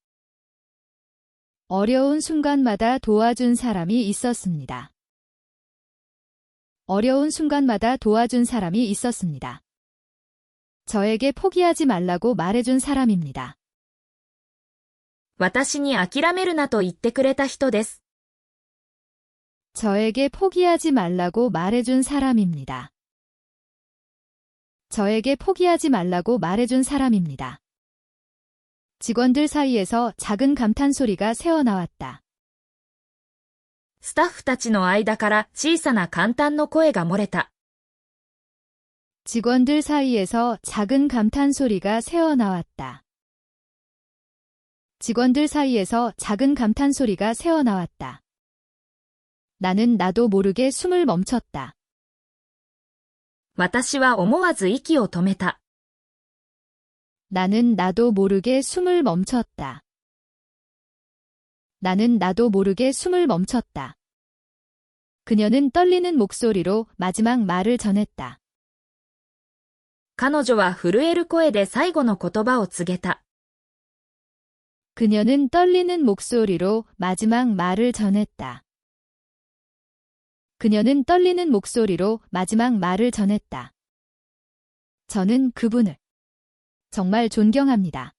Speaker 1: 어려운 순간마다 도와준 사람이 있었습니다. 어려운 순간마다 도와준 사람이 있었습니다. 저에게 포기하지 말라고 말해준 사람입니다.
Speaker 2: 私に諦めるなと言ってくれた人です。
Speaker 1: 저에게 포기하지 말라고 말해준 사람입니다. 저에게 포기하지 말라고 말해준 사람입니다. 직원들 사이에서 작은 감탄 소리가 새어나왔다.
Speaker 2: スタッフたちの間から小さな感嘆の声が漏れた。
Speaker 1: 직원들 사이에서 작은 감탄 소리가 새어나왔다. 직원들 사이에서 작은 감탄 소리가 새어나왔다. 나는 나도 모르게 숨을 멈췄다.
Speaker 2: 私は思わず息を止めた。
Speaker 1: 나는 나도 모르게 숨을 멈췄다. 나는 나도 모르게 숨을 멈췄다. 그녀는 떨리는 목소리로 마지막 말을 전했다.
Speaker 2: 彼女は震える声で最後の言葉を告げた。
Speaker 1: 그녀는 떨리는 목소리로 마지막 말을 전했다. 그녀는 떨리는 목소리로 마지막 말을 전했다. 저는 그분을 정말 존경합니다.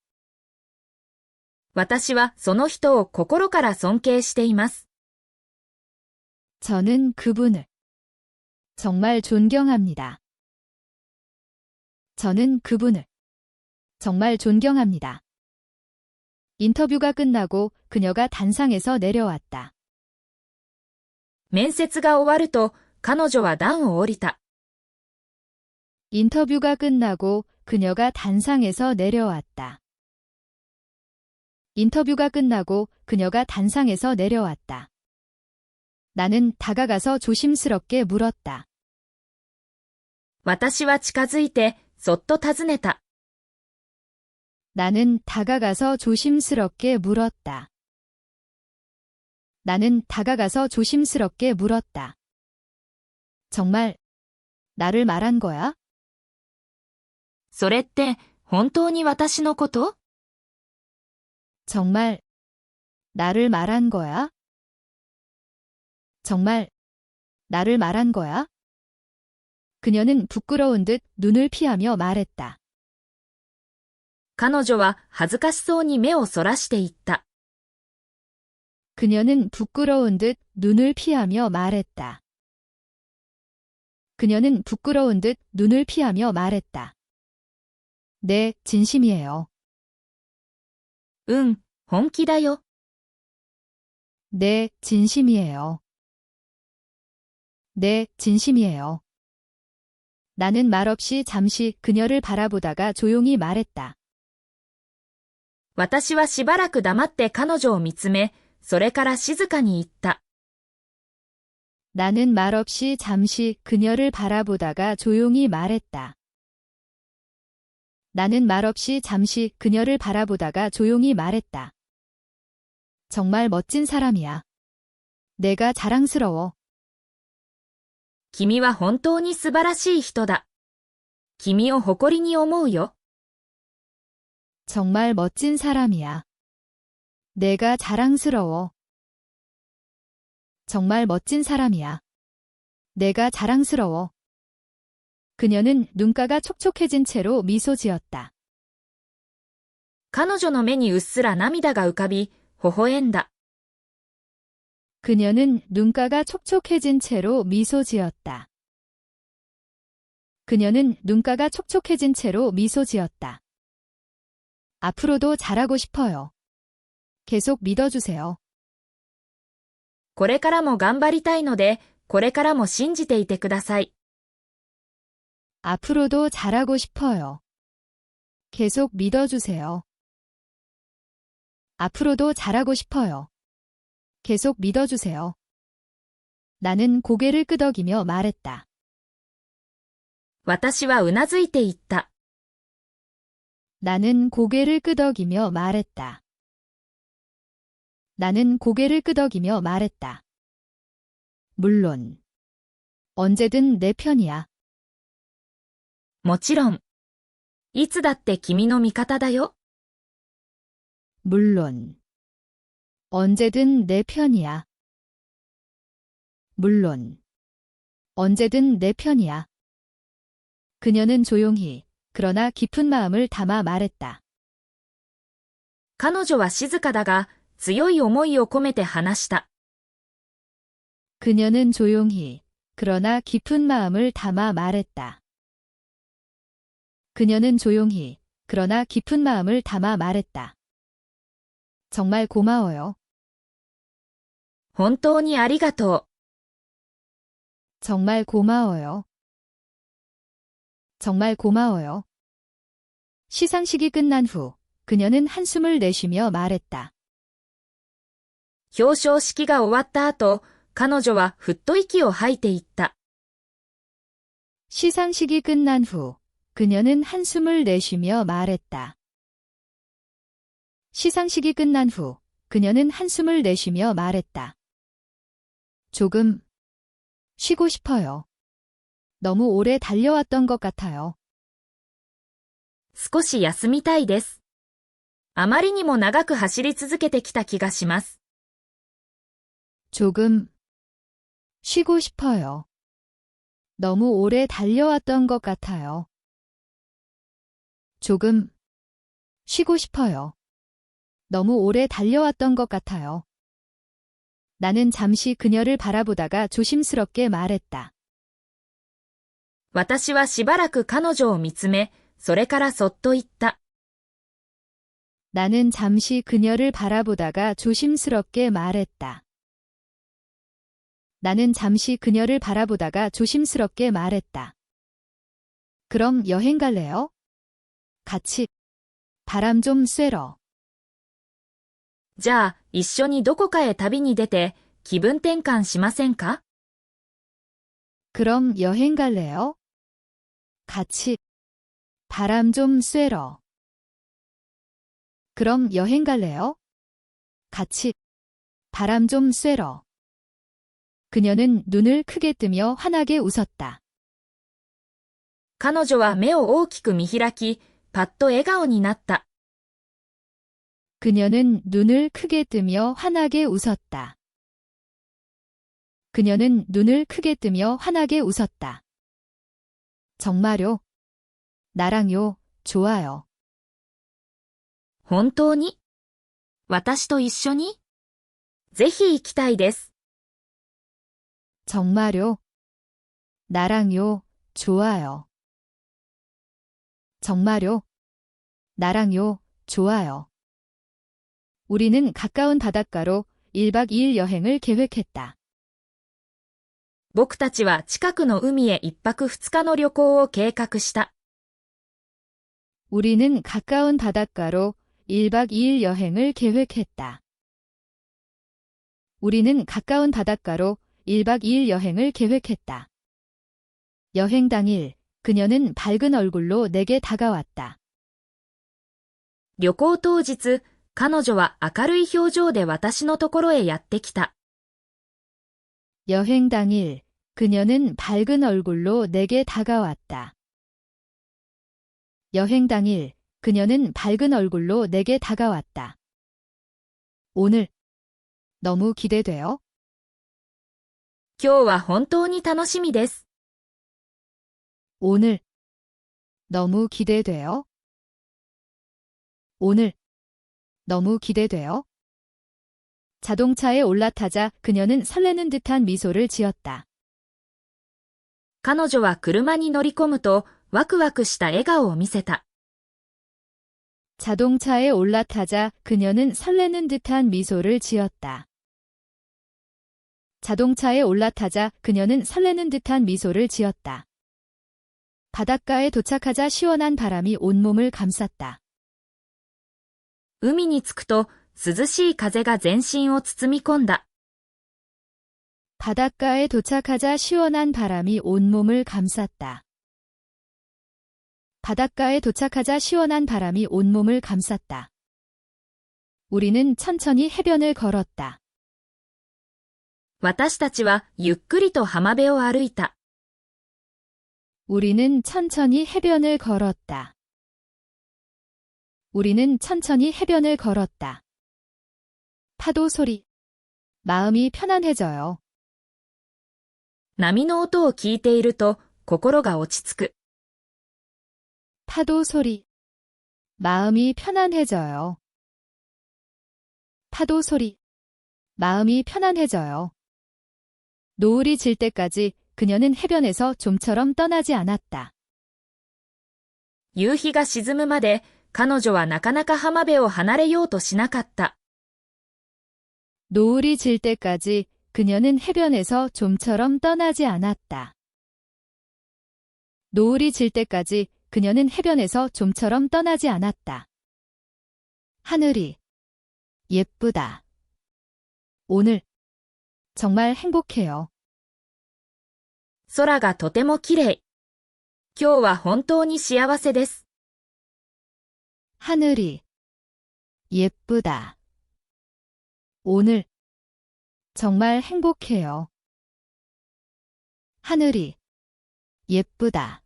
Speaker 2: 私はその人を心から尊敬しています。
Speaker 1: 저는 그분을 정말 존경합니다. 저는 그분을 정말 존경합니다. 인터뷰가 끝나고 그녀가 단상에서 내려왔다.
Speaker 2: 面接が終わると彼女は段を降りた。
Speaker 1: 인터뷰가 끝나고 그녀가 단상에서 내려왔다. 인터뷰가 끝나고 그녀가 단상에서 내려왔다. 나는 다가가서 조심스럽게 물었다.
Speaker 2: 私は近づいてそっと尋ねた。
Speaker 1: 나는 다가가서 조심스럽게 물었다. 나는 다가가서 조심스럽게 물었다. 정말 나를 말한 거야?
Speaker 2: それって本当に私のこと？
Speaker 1: 정말 나를 말한 거야? 정말 나를 말한 거야? 그녀는 부끄러운 듯 눈을 피하며 말했다.
Speaker 2: 彼女は恥ずかしそうに目をそらしていった。
Speaker 1: 그녀는 부끄러운 듯 눈을 피하며 말했다. 그녀는 부끄러운 듯 눈을 피하며 말했다. 네, 진심이에요.
Speaker 2: うん、本気だよ。
Speaker 1: 네, 진심이에요. 네, 진심이에요. 나는 말없이 잠시 그녀를 바라보다가 조용히 말했다.
Speaker 2: 私はしばらく黙って彼女を見つめ、それから静かに言った。
Speaker 1: 나는 말없이 잠시 그녀를 바라보다가 조용히 말했다. 나는 말없이 잠시 그녀를 바라보다가 조용히 말했다. 정말 멋진 사람이야. 내가 자랑스러워.
Speaker 2: 君は本当に素晴らしい人だ。君を誇りに思うよ。
Speaker 1: 정말 멋진 사람이야. 내가 자랑스러워. 정말 멋진 사람이야. 내가 자랑스러워. 그녀는 눈가가 촉촉해진 채로 미소 지었다.
Speaker 2: 彼女の目にうっすら涙が浮かび、微笑んだ。
Speaker 1: 그녀는 눈가가 촉촉해진 채로 미소 지었다. 그녀는 눈가가 촉촉해진 채로 미소 지었다. 앞으로도 잘하고 싶어요. 계속 믿어주세요.
Speaker 2: これからも頑張りたいので、これからも信じていてください。
Speaker 1: 앞으로도 잘하고 싶어요. 계속 믿어주세요. 앞으로도 잘하고 싶어요. 계속 믿어주세요. 나는 고개를 끄덕이며 말했다.
Speaker 2: 私はうなずいていった。
Speaker 1: 나는 고개를 끄덕이며 말했다. 나는 고개를 끄덕이며 말했다. 물론. 언제든 내 편이야.
Speaker 2: もちろん。いつだって君の味方だよ。
Speaker 1: 물론. 언제든 내 편이야. 물론. 언제든 내 편이야. 그녀는 조용히, 그러나 깊은 마음을 담아 말했다.
Speaker 2: 彼女は静かだが、強い思いを込めて話した。
Speaker 1: 그녀는 조용히, 그러나 깊은 마음을 담아 말했다. 그녀는 조용히, 그러나 깊은 마음을 담아 말했다. 정말 고마워요.
Speaker 2: 本当にありがとう。
Speaker 1: 정말 고마워요. 정말 고마워요. 시상식이 끝난 후 그녀는 한숨을 내쉬며 말했다.
Speaker 2: 表彰式が終わった後、彼女はふっと息を吐いていった。
Speaker 1: 시상식이 끝난 후 그녀는 한숨을 내쉬며 말했다. 시상식이 끝난 후 그녀는 한숨을 내쉬며 말했다. 조금 쉬고 싶어요. 너무 오래 달려왔던 것 같아요.
Speaker 2: 少し休みたいです。あまりにも長く走り続けてきた気がします。
Speaker 1: 조금 쉬고 싶어요. 너무 오래 달려왔던 것 같아요. 조금 쉬고 싶어요. 너무 오래 달려왔던 것 같아요. 나는 잠시 그녀를 바라보다가 조심스럽게 말했다.
Speaker 2: 私はしばらく彼女を見つめ、それからそっと言った。
Speaker 1: 나는 잠시 그녀를 바라보다가 조심스럽게 말했다. 나는 잠시 그녀를 바라보다가 조심스럽게 말했다. 그럼 여행 갈래요? 같이 바람 좀 쐬러.
Speaker 2: じゃあ、一緒にどこかへ旅に出て、気分転換しませんか？
Speaker 1: 그럼 여행 갈래요? 같이 바람 좀 쐬러. 그럼 여행 갈래요? 같이 바람 좀 쐬러. 그녀는 눈을 크게 뜨며 환하게 웃었다.
Speaker 2: 彼女は目を大きく見開き、パッと笑顔になった。
Speaker 1: 그녀는 눈을 크게 뜨며 환하게 웃었다. 그녀는 눈을 크게 뜨며 환하게 웃었다. 정말요? 나랑요, 좋아요.
Speaker 2: 本当に？私と一緒に？ぜひ行きたいです。
Speaker 1: 정말요? 나랑요, 좋아요. 정말요? 나랑요, 좋아요. 우리는 가까운 바닷가로 1박 2일 여행을 계획했다.
Speaker 2: 僕たちは近くの海へ一泊二日の旅行を計画した。
Speaker 1: 우리는 가까운 바닷가로 1박 2일 여행을 계획했다. 우리는 가까운 바닷가로 1박 2일 여행을 계획했다. 여행 당일 그녀는 밝은 얼굴로 내게 다가왔다.
Speaker 2: 旅行当日、彼女は明るい表情で私のところへやってきた。
Speaker 1: 여행 당일 그녀는 밝은 얼굴로 내게 다가왔다. 여행 당일 그녀는 밝은 얼굴로 내게 다가왔다. 오늘 너무 기대돼요.
Speaker 2: 今日は本当に楽しみです。
Speaker 1: 오늘 너무 기대돼요. 오늘 너무 기대돼요. 자동차에 올라타자 그녀는 설레는 듯한 미소를 지었다.
Speaker 2: 彼女は車に乗り込むと、ワクワクした笑顔を見せた。
Speaker 1: 자동차에 올라타자 그녀는 설레는 듯한 미소를 지었다. 자동차에 올라타자 그녀는 설레는 듯한 미소를 지었다. 바닷가에 도착하자 시원한 바람이 온몸을 감쌌다.
Speaker 2: 海に着くと、涼しい風が全身を包み込んだ。
Speaker 1: 바닷가에 도착하자 시원한 바람이 온몸을 감쌌다. 바닷가에 도착하자 시원한 바람이 온몸을 감쌌다. 우리는 천천히 해변을 걸었다.
Speaker 2: 私たちはゆっくりと浜辺を歩いた。
Speaker 1: 우리는 천천히 해변을 걸었다. 우리는 천천히 해변을 걸었다. 파도 소리. 마음이 편안해져요.
Speaker 2: 波の音を聞いていると心が落ち着く。
Speaker 1: 파도 소리. 마음이 편안해져요. 파도 소리. 마음이 편안해져요. 노을이 질 때까지 그녀는 해변에서 좀처럼 떠나지 않았다.
Speaker 2: 夕日が沈むまで彼女はなかなか浜辺を離れようとしなかった。
Speaker 1: 노을이 질 때까지 그녀는 해변에서 좀처럼 떠나지 않았다. 노을이 질 때까지 그녀는 해변에서 좀처럼 떠나지 않았다. 하늘이 예쁘다. 오늘 정말 행복해요.
Speaker 2: 空がとても綺麗。今日は本当に幸せです。
Speaker 1: 하늘이 예쁘다. 오늘 정말 행복해요. 하늘이 예쁘다.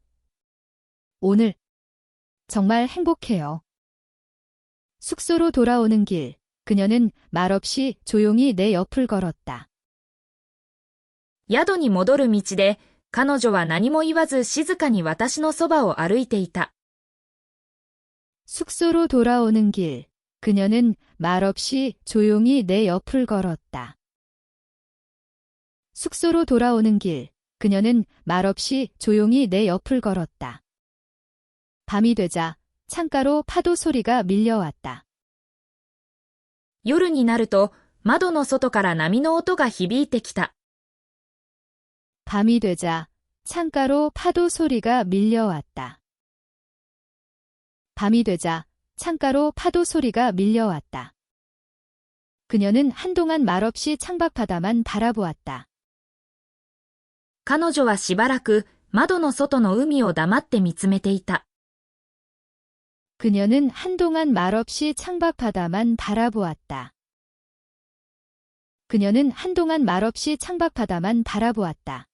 Speaker 1: 오늘 정말 행복해요. 숙소로 돌아오는 길, 그녀는 말없이 조용히 내 옆을 걸었다.
Speaker 2: 宿に戻る道で彼女は何も言わず静かに私のそばを歩いていた。
Speaker 1: 숙소로 돌아오는 길, 그녀는 말없이 조용히 내 옆을 걸었다. 숙소로 돌아오는 길, 그녀는 말없이 조용히 내 옆을 걸었다. 밤이 되자 창가로 파도 소리가 밀려왔다.
Speaker 2: 夜になると窓の外から波の音が響いてきた。
Speaker 1: 밤이 되자 창가로 파도 소리가 밀려왔다. 밤이 되자 창가로 파도 소리가 밀려왔다. 그녀는 한동안 말없이 창밖바다만 바라보았다.
Speaker 2: 彼女はしばらく窓の外の海を黙って見つめていた。
Speaker 1: 그녀는 한동안 말없이 창밖바다만 바라보았다. 그녀는 한동안 말없이 창밖바다만 바라보았다.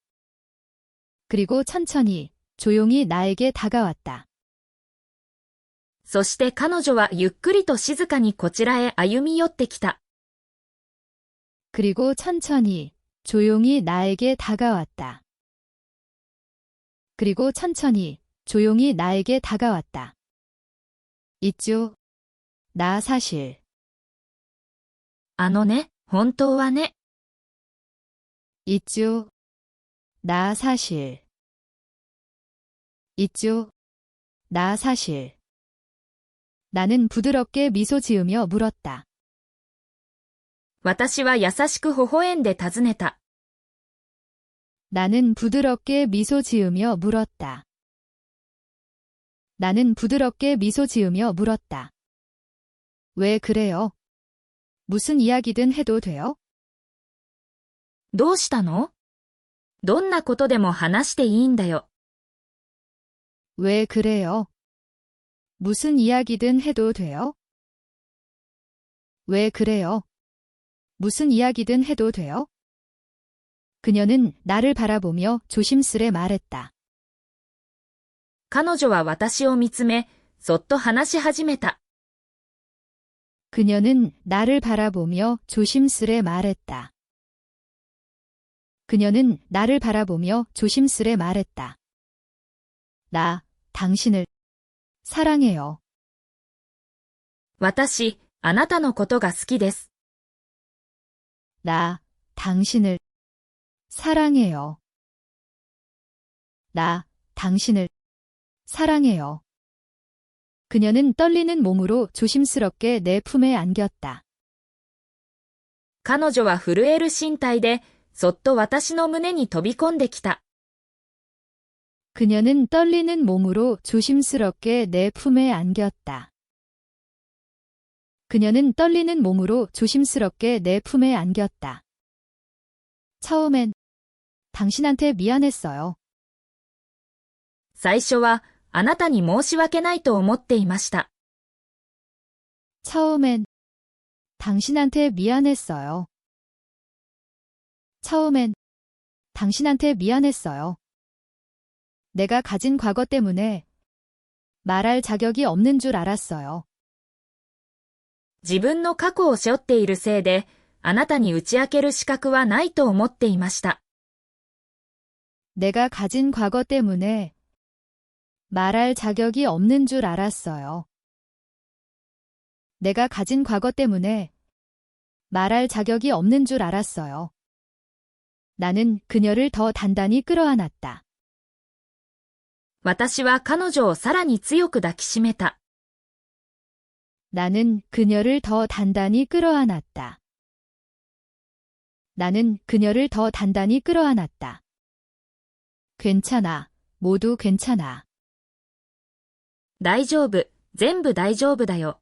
Speaker 1: 그리고 천천히, 조용히 나에게 다가왔다.
Speaker 2: そして彼女はゆっくりと静かにこちらへ歩み寄ってきた。
Speaker 1: 그리고 천천히, 조용히 나에게 다가왔다. 그리고 천천히, 조용히 나에게 다가왔다. 있죠. 나 사실.
Speaker 2: あのね、本当はね。
Speaker 1: 있죠. 나 사실. 있죠. 나 사실. 나는 부드럽게 미소 지으며 물었다.
Speaker 2: 私は優しく微笑んで尋ねた。
Speaker 1: 나는 부드럽게 미소 지으며 물었다. 나는 부드럽게 미소 지으며 물었다. 왜 그래요? 무슨 이야기든 해도 돼요?
Speaker 2: どうしたの？どんなことでも話していいんだよ。
Speaker 1: 왜 그래요? 무슨 이야기든 해도 돼요? 왜 그래요? 무슨 이야기든 해도 돼요? 그녀는 나를 바라보며 조심스레 말했다.
Speaker 2: 彼女は私を見つめ、そっと話し始めた。
Speaker 1: 그녀는 나를 바라보며 조심스레 말했다. 그녀는 나를 바라보며 조심스레 말했다. 나, 당신을 사랑해요.
Speaker 2: 私、あなたのことが好きです。
Speaker 1: 나, 당신을 사랑해요. 나, 당신을 사랑해요. 그녀는 떨리는 몸으로 조심스럽게 내 품에 안겼다.
Speaker 2: 彼女は震える身体で、そっと私の胸に飛び込んできた。
Speaker 1: 그녀는 떨리는 몸으로 조심스럽게 내 품에 안겼다. 그녀는 떨리는 몸으로 조심스럽게 내 품에 안겼다. 처음엔 당신한테 미안했어요.
Speaker 2: 最初は、あなたに申し訳ないと思っていました。
Speaker 1: 처음엔 당신한테 미안했어요. 처음엔 당신한테 미안했어요. 내가 가진 과거 때문에 말할 자격이 없는 줄 알았어요.
Speaker 2: 自分の過去を背負っているせいで、あなたに打ち明ける資格はないと思っていました。
Speaker 1: 내가 가진 과거 때문에 말할 자격이 없는 줄 알았어요. 내가 가진 과거 때문에 말할 자격이 없는 줄 알았어요. 나는 그녀를 더 단단히 끌어안았다.
Speaker 2: 私は彼女をさらに強く抱きしめた。
Speaker 1: 나는 그녀를 더 단단히 끌어안았다. 나는 그녀를 더 단단히 끌어안았다. 괜찮아. 모두 괜찮아.
Speaker 2: 大丈夫、全部大丈夫だよ。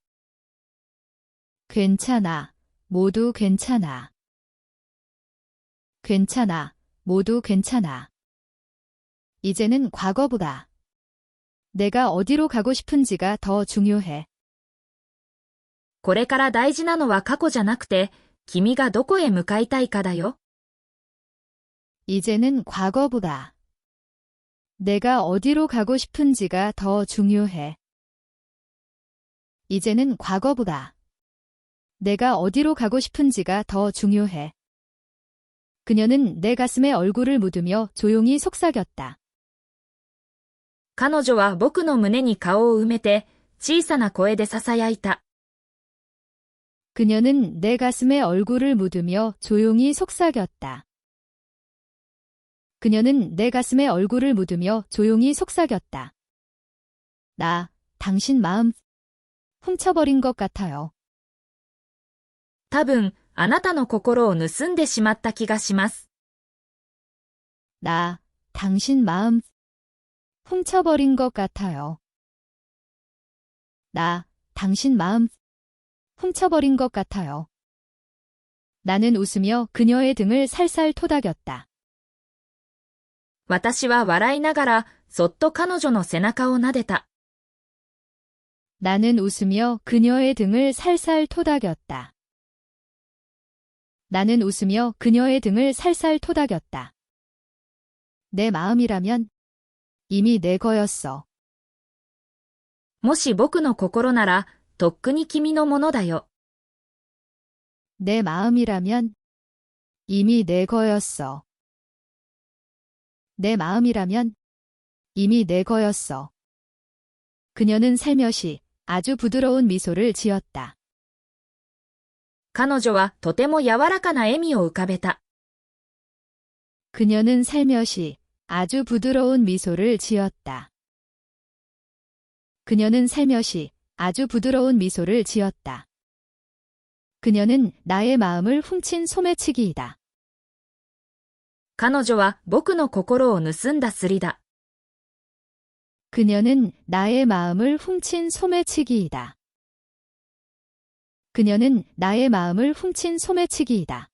Speaker 1: 괜찮아. 모두 괜찮아. 괜찮아. 모두 괜찮아. 이제는 과거보다 내가 어디로 가고 싶은지가 더 중요해.
Speaker 2: これから大事なのは過去じゃなくて、君がどこへ向かいたいかだよ。
Speaker 1: 이제는 과거보다 내가 어디로 가고 싶은지가 더 중요해. 이제는 과거보다 내가 어디로 가고 싶은지가 더 중요해. 그녀는 내 가슴에 얼굴을 묻으며 조용히 속삭였다.
Speaker 2: 彼女は僕の胸に顔を埋めて、小さな声で囁いた。
Speaker 1: 그녀는 내 가슴에 얼굴을 묻으며 조용히 속삭였다. 그녀는 내 가슴에 얼굴을 묻으며 조용히 속삭였다. 나, 당신 마음 훔쳐버린 것 같아요.
Speaker 2: 多分、あなたの心を盗んでしまった気がします。
Speaker 1: 나, 당신 마음 훔쳐버린 것 같아요. 나, 당신 마음 훔쳐버린 것 같아요. 나는 웃으며 그녀의 등을 살살 토닥였다.
Speaker 2: 私は笑いながら、そっと彼女の背中を撫でた。
Speaker 1: 나는 웃으며 그녀의 등을 살살 토닥였다. 나는 웃으며 그녀의 등을 살살 토닥였다. 내 마음이라면 이미 내 거였어.
Speaker 2: もし僕の心なら、とっくに君のものだよ。
Speaker 1: 내 마음이라면 이미 내 거였어. 내 마음이라면 이미 내 거였어. 그녀는 살며시 아주 부드러운 미소를 지었다.
Speaker 2: 彼女はとても柔らかな笑みを浮かべた。
Speaker 1: 그녀는 살며시 아주 부드러운 미소를 지었다. 그녀는 살며시 아주 부드러운 미소를 지었다. 그녀는 나의 마음을 훔친 소매치기이다.
Speaker 2: 彼女は僕の心を盗んだすりだ。
Speaker 1: 그녀는 나의 마음을 훔친 소매치기이다. 그녀는 나의 마음을 훔친 소매치기이다.